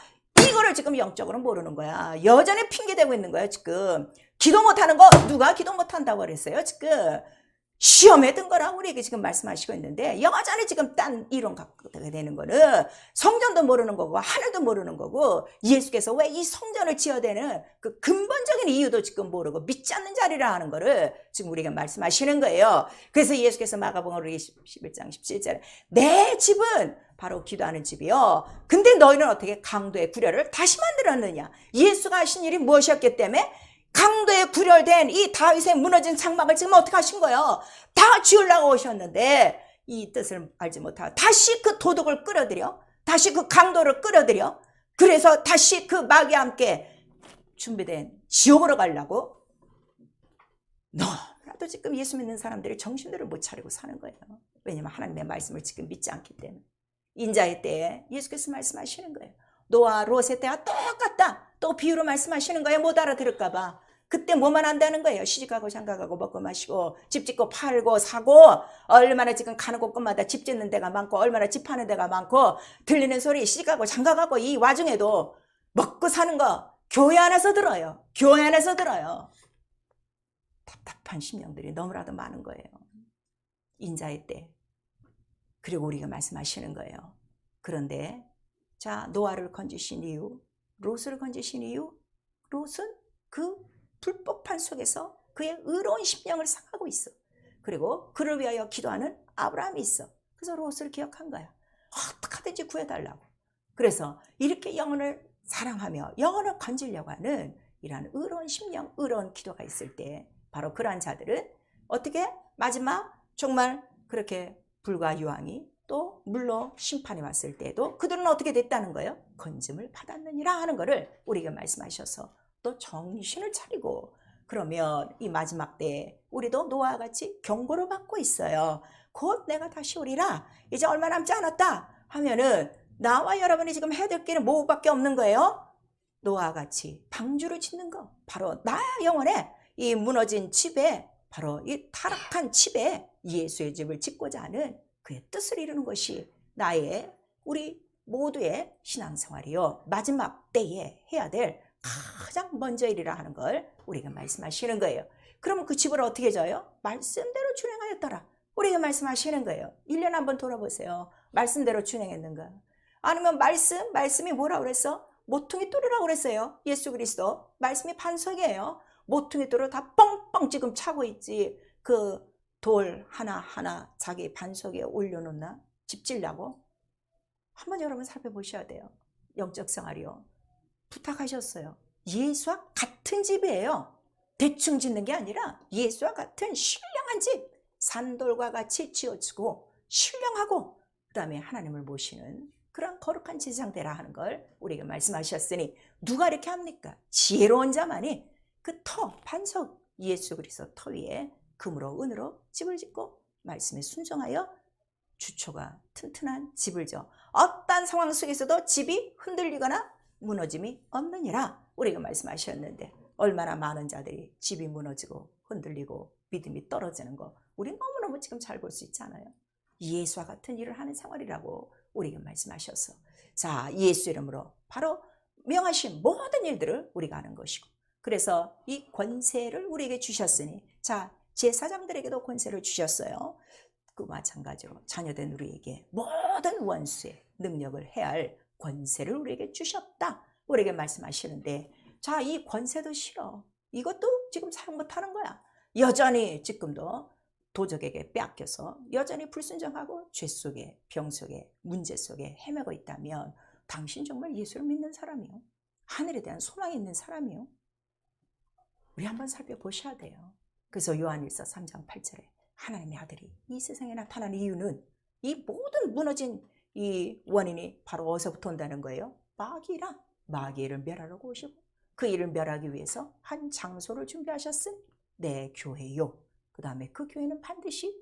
이거를 지금 영적으로 모르는 거야. 여전히 핑계대고 있는 거야 지금. 기도 못하는 거 누가 기도 못한다고 그랬어요 지금. 시험에 든 거라 우리에게 지금 말씀하시고 있는데 여전히 지금 딴 이론 갖고 되는 거는 성전도 모르는 거고 하늘도 모르는 거고 예수께서 왜 이 성전을 지어야 되는 그 근본적인 이유도 지금 모르고 믿지 않는 자리라 하는 거를 지금 우리에게 말씀하시는 거예요. 그래서 예수께서 마가복음 11장 17절에 내 집은 바로 기도하는 집이요. 근데 너희는 어떻게 강도의 구렬을 다시 만들었느냐? 예수가 하신 일이 무엇이었기 때문에 강도에 구렬된 이 다윗의 무너진 장막을 지금 어떻게 하신 거예요? 다 지으려고 오셨는데 이 뜻을 알지 못하고 다시 그 도둑을 끌어들여 다시 그 강도를 끌어들여 그래서 다시 그 마귀와 함께 준비된 지옥으로 가려고 너라도 지금 예수 믿는 사람들이 정신들을 못 차리고 사는 거예요. 왜냐하면 하나님의 말씀을 지금 믿지 않기 때문에. 인자의 때에 예수께서 말씀하시는 거예요. 노아 롯의 때와 똑같다. 또 비유로 말씀하시는 거예요. 못 알아들을까 봐. 그때 뭐만 한다는 거예요. 시집가고 장가가고 먹고 마시고 집 짓고 팔고 사고 얼마나 지금 가는 곳곳마다 집 짓는 데가 많고 얼마나 집 파는 데가 많고 들리는 소리 시집가고 장가가고 이 와중에도 먹고 사는 거 교회 안에서 들어요. 교회 안에서 들어요. 답답한 심령들이 너무나도 많은 거예요. 인자의 때. 그리고 우리가 말씀하시는 거예요. 그런데 자, 노아를 건지신 이유, 롯을 건지신 이유, 롯은 그 불법한 속에서 그의 의로운 심령을 상하고 있어. 그리고 그를 위하여 기도하는 아브라함이 있어. 그래서 롯을 기억한 거야. 어떻게든지 구해달라고. 그래서 이렇게 영혼을 사랑하며 영혼을 건지려고 하는 이러한 의로운 심령, 의로운 기도가 있을 때 바로 그러한 자들은 어떻게 마지막 정말 그렇게 불과 유황이 또 물로 심판이 왔을 때도 그들은 어떻게 됐다는 거예요? 건짐을 받았느니라 하는 것을 우리가 말씀하셔서 또 정신을 차리고 그러면 이 마지막 때에 우리도 노아와 같이 경고를 받고 있어요. 곧 내가 다시 오리라. 이제 얼마 남지 않았다 하면은 나와 여러분이 지금 해야 될 길은 뭐밖에 없는 거예요? 노아와 같이 방주를 짓는 거. 바로 나 영혼의 이 무너진 집에 바로 이 타락한 집에 예수의 집을 짓고자 하는 그의 뜻을 이루는 것이 나의 우리 모두의 신앙생활이요. 마지막 때에 해야 될 가장 먼저 일이라 하는 걸 우리가 말씀하시는 거예요. 그러면 그 집을 어떻게 져요? 말씀대로 준행하였더라. 우리가 말씀하시는 거예요. 1년에 한번 돌아보세요. 말씀대로 준행했는가? 아니면 말씀이 뭐라고 그랬어? 모퉁이 뚫으라고 그랬어요. 예수 그리스도 말씀이 반석이에요. 모퉁이 뚫어 다 뻥뻥 지금 차고 있지. 그 돌 하나하나 자기 반석에 올려놓나? 집 지려고? 한번 여러분 살펴보셔야 돼요. 영적 생활이요. 부탁하셨어요. 예수와 같은 집이에요. 대충 짓는 게 아니라 예수와 같은 신령한 집. 산돌과 같이 지어지고 신령하고 그 다음에 하나님을 모시는 그런 거룩한 제사장 되라 하는 걸 우리가 말씀하셨으니 누가 이렇게 합니까? 지혜로운 자만이 그 터, 반석 예수 그리스도 터 위에 금으로 은으로 집을 짓고 말씀에 순종하여 주초가 튼튼한 집을 져 어떤 상황 속에서도 집이 흔들리거나 무너짐이 없느니라 우리가 말씀하셨는데 얼마나 많은 자들이 집이 무너지고 흔들리고 믿음이 떨어지는 거 우리 너무너무 지금 잘 볼 수 있잖아요. 예수와 같은 일을 하는 생활이라고 우리가 말씀하셔서 자 예수 이름으로 바로 명하신 모든 일들을 우리가 하는 것이고 그래서 이 권세를 우리에게 주셨으니 자 제사장들에게도 권세를 주셨어요. 그 마찬가지로 자녀된 우리에게 모든 원수의 능력을 해할 권세를 우리에게 주셨다 우리에게 말씀하시는데 자 이 권세도 싫어. 이것도 지금 사용 못하는 거야. 여전히 지금도 도적에게 빼앗겨서 여전히 불순종하고 죄 속에 병 속에 문제 속에 헤매고 있다면 당신 정말 예수를 믿는 사람이요? 하늘에 대한 소망이 있는 사람이요? 우리 한번 살펴보셔야 돼요. 그래서 요한일서 3장 8절에 하나님의 아들이 이 세상에 나타난 이유는 이 모든 무너진 이 원인이 바로 어디서부터 온다는 거예요? 마귀라. 마귀를 멸하려고 오시고 그 일을 멸하기 위해서 한 장소를 준비하셨은 내 교회요. 그 다음에 그 교회는 반드시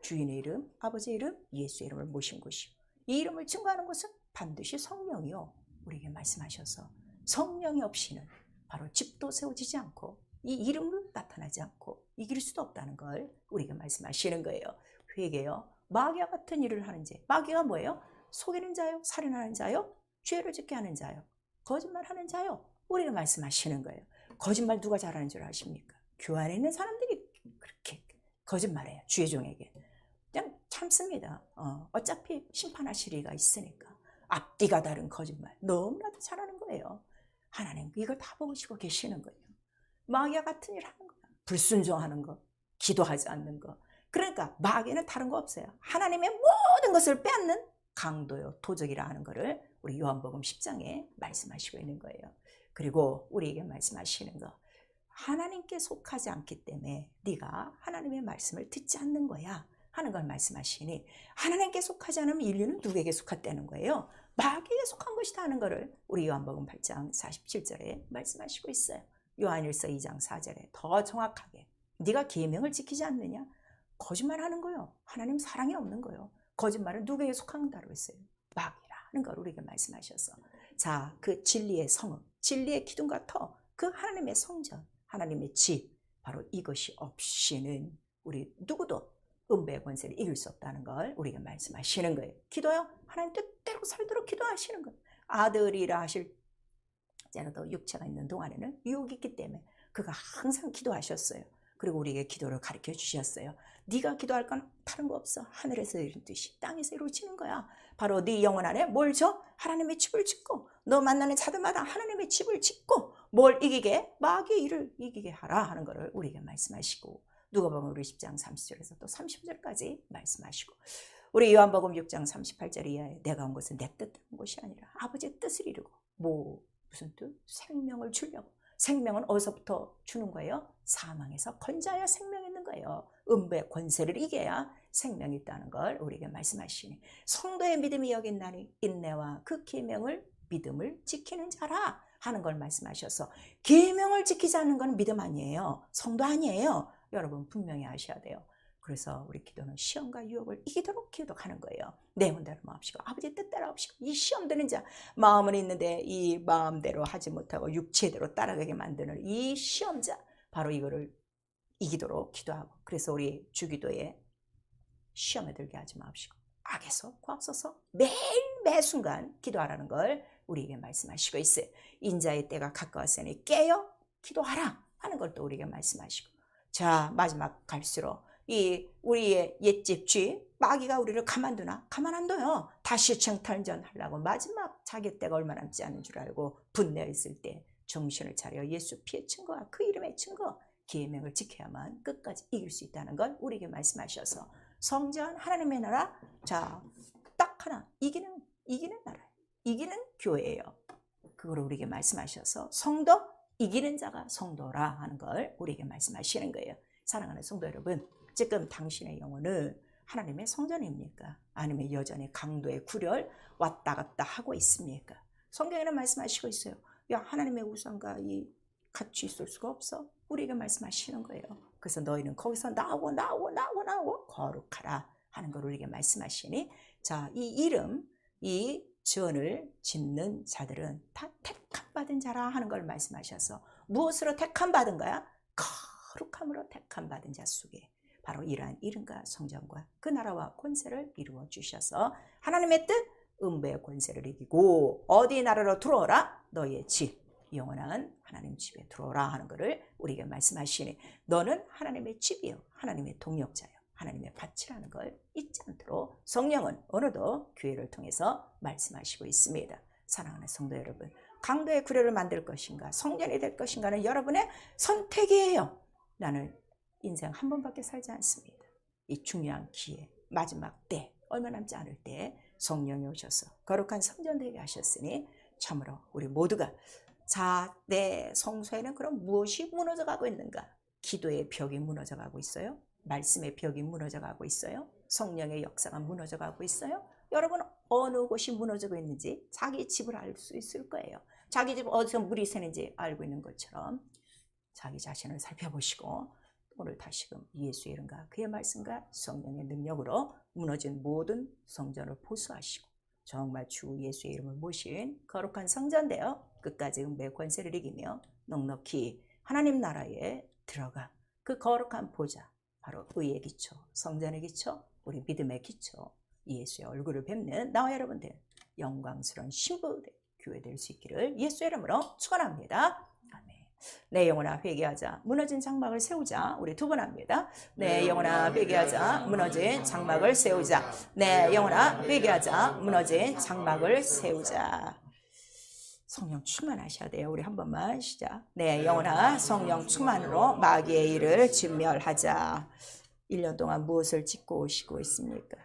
주인의 이름, 아버지의 이름, 예수의 이름을 모신 곳이요. 이 이름을 증거하는 것은 반드시 성령이요. 우리에게 말씀하셔서 성령이 없이는 바로 집도 세워지지 않고 이 이름으로 나타나지 않고 이길 수도 없다는 걸 우리에게 말씀하시는 거예요. 회개요. 마귀와 같은 일을 하는 자. 마귀가 뭐예요? 속이는 자요, 살인하는 자요, 죄를 짓게 하는 자요, 거짓말하는 자요. 우리가 말씀하시는 거예요. 거짓말 누가 잘하는 줄 아십니까? 교회 안에 있는 사람들이 그렇게 거짓말해요. 주의 종에게. 그냥 참습니다. 어차피 심판하실 이가 있으니까. 앞뒤가 다른 거짓말 너무나도 잘하는 거예요. 하나님 이걸 다 보시고 계시는 거예요. 마귀와 같은 일 하는 거야. 불순종하는 거, 기도하지 않는 거. 그러니까 마귀는 다른 거 없어요. 하나님의 모든 것을 빼앗는 강도요, 도적이라 하는 거를 우리 요한복음 10장에 말씀하시고 있는 거예요. 그리고 우리에게 말씀하시는 거. 하나님께 속하지 않기 때문에 네가 하나님의 말씀을 듣지 않는 거야 하는 걸 말씀하시니 하나님께 속하지 않으면 인류는 누구에게 속했다는 거예요? 마귀에게 속한 것이다 하는 것을 우리 요한복음 8장 47절에 말씀하시고 있어요. 요한일서 2장 4절에 더 정확하게 네가 계명을 지키지 않느냐? 거짓말하는 거요. 하나님 사랑이 없는 거요. 거짓말은 누구에게 속한다고 했어요? 마귀라 하는 걸 우리에게 말씀하셔서 자, 그 진리의 성읍, 진리의 기둥과 터, 그 하나님의 성전, 하나님의 집, 바로 이것이 없이는 우리 누구도 음배의 권세를 이길 수 없다는 걸 우리가 말씀하시는 거예요. 기도요? 하나님 뜻대로 살도록 기도하시는 거예요. 아들이라 하실 때라도 육체가 있는 동안에는 유혹이 있기 때문에 그가 항상 기도하셨어요. 그리고 우리에게 기도를 가르쳐 주셨어요. 네가 기도할 건 다른 거 없어. 하늘에서 이루듯이 땅에서 이루어지는 거야. 바로 네 영혼 안에 뭘 줘? 하나님의 집을 짓고 너 만나는 자들마다 하나님의 집을 짓고 뭘 이기게? 마귀의 일을 이기게 하라 하는 것을 우리에게 말씀하시고 누가복음 우리 10장 30절에서 또 30절까지 말씀하시고 우리 요한복음 6장 38절 이하에 내가 온 것은 내 뜻대로 온 것이 아니라 아버지의 뜻을 이루고 뭐 무슨 뜻? 생명을 주려고. 생명은 어디서부터 주는 거예요? 사망에서 건져야 생명이 있는 거예요. 음부의 권세를 이겨야 생명이 있다는 걸 우리에게 말씀하시니, 성도의 믿음이 여기 있나니 인내와 그 계명을 믿음을 지키는 자라 하는 걸 말씀하셔서, 계명을 지키지 않는 건 믿음 아니에요. 성도 아니에요. 여러분 분명히 아셔야 돼요. 그래서 우리 기도는 시험과 유혹을 이기도록 기도하는 거예요. 내 마음대로 마옵시고 아버지 뜻대로 하옵시고. 이 시험 드는 자, 마음은 있는데 이 마음대로 하지 못하고 육체대로 따라가게 만드는 이 시험자, 바로 이거를 이기도록 기도하고. 그래서 우리 주기도에 시험에 들게 하지 마옵시고 악에서 구하소서 매일 매순간 기도하라는 걸 우리에게 말씀하시고 있어요. 인자의 때가 가까웠으니 깨어 기도하라 하는 걸 또 우리에게 말씀하시고. 자, 마지막 갈수록 이 우리의 옛집 쥐 마귀가 우리를 가만두나? 가만 안 둬요. 다시 정탈전하려고 마지막 자기 때가 얼마 남지 않은 줄 알고 분내어 있을 때 정신을 차려 예수 피의 증거와 그 이름의 증거, 계명을 지켜야만 끝까지 이길 수 있다는 걸 우리에게 말씀하셔서, 성전 하나님의 나라, 자, 딱 하나, 이기는 나라예요. 이기는 교회예요. 그걸 우리에게 말씀하셔서 성도, 이기는 자가 성도라 하는 걸 우리에게 말씀하시는 거예요. 사랑하는 성도 여러분, 지금 당신의 영혼은 하나님의 성전입니까? 아니면 여전히 강도의 굴혈 왔다 갔다 하고 있습니까? 성경에는 말씀하시고 있어요. 야, 하나님의 우상과 이 같이 있을 수가 없어. 우리에게 말씀하시는 거예요. 그래서 너희는 거기서 나오고 거룩하라 하는 걸 우리에게 말씀하시니, 자, 이 이름, 이 전을 짓는 자들은 다 택함받은 자라 하는 걸 말씀하셔서, 무엇으로 택함받은 거야? 거룩함으로 택함받은 자 속에 바로 이러한 이름과 성전과 그 나라와 권세를 이루어 주셔서, 하나님의 뜻, 음부의 권세를 이기고 어디 나라로 들어오라? 너희의 집, 영원한 하나님 집에 들어오라 하는 것을 우리에게 말씀하시니, 너는 하나님의 집이요 하나님의 동역자요 하나님의 밭이라는 걸 잊지 않도록 성령은 오늘도 교회를 통해서 말씀하시고 있습니다. 사랑하는 성도 여러분, 강도의 구례를 만들 것인가 성전이 될 것인가는 여러분의 선택이에요. 나는 인생 한 번밖에 살지 않습니다. 이 중요한 기회, 마지막 때, 얼마 남지 않을 때 성령이 오셔서 거룩한 성전 되게 하셨으니, 참으로 우리 모두가, 자, 내 성소에는 그럼 무엇이 무너져 가고 있는가? 기도의 벽이 무너져 가고 있어요? 말씀의 벽이 무너져 가고 있어요? 성령의 역사가 무너져 가고 있어요? 여러분, 어느 곳이 무너지고 있는지 자기 집을 알 수 있을 거예요. 자기 집 어디서 물이 새는지 알고 있는 것처럼 자기 자신을 살펴보시고, 오늘 다시금 예수의 이름과 그의 말씀과 성령의 능력으로 무너진 모든 성전을 보수하시고, 정말 주 예수의 이름을 모신 거룩한 성전되어 끝까지 음부의 권세를 이기며 넉넉히 하나님 나라에 들어가 그 거룩한 보좌, 바로 의의 기초, 성전의 기초, 우리 믿음의 기초, 예수의 얼굴을 뵙는 나와 여러분들 영광스러운 신부 교회 될 수 있기를 예수의 이름으로 축원합니다. 아멘. 내 영혼아 회개하자, 무너진 장막을 세우자. 우리 두 번 합니다. 내 영혼아 회개하자, 무너진 장막을 세우자. 내 영혼아 회개하자, 무너진 장막을 세우자. 성령 충만하셔야 돼요. 우리 한 번만 시작. 내 영혼아 성령 충만으로 마귀의 일을 진멸하자. 1년 동안 무엇을 짓고 오시고 있습니까?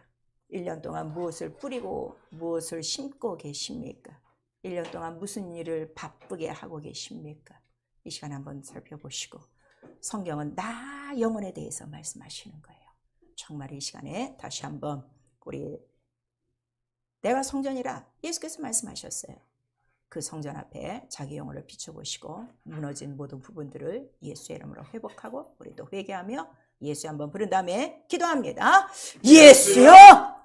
1년 동안 무엇을 뿌리고 무엇을 심고 계십니까? 1년 동안 무슨 일을 바쁘게 하고 계십니까? 이 시간 한번 살펴보시고, 성경은 나 영혼에 대해서 말씀하시는 거예요. 정말 이 시간에 다시 한번 우리 내가 성전이라 예수께서 말씀하셨어요. 그 성전 앞에 자기 영혼을 비춰보시고 무너진 모든 부분들을 예수의 이름으로 회복하고, 우리 또 회개하며 예수 한번 부른 다음에 기도합니다. 예수여!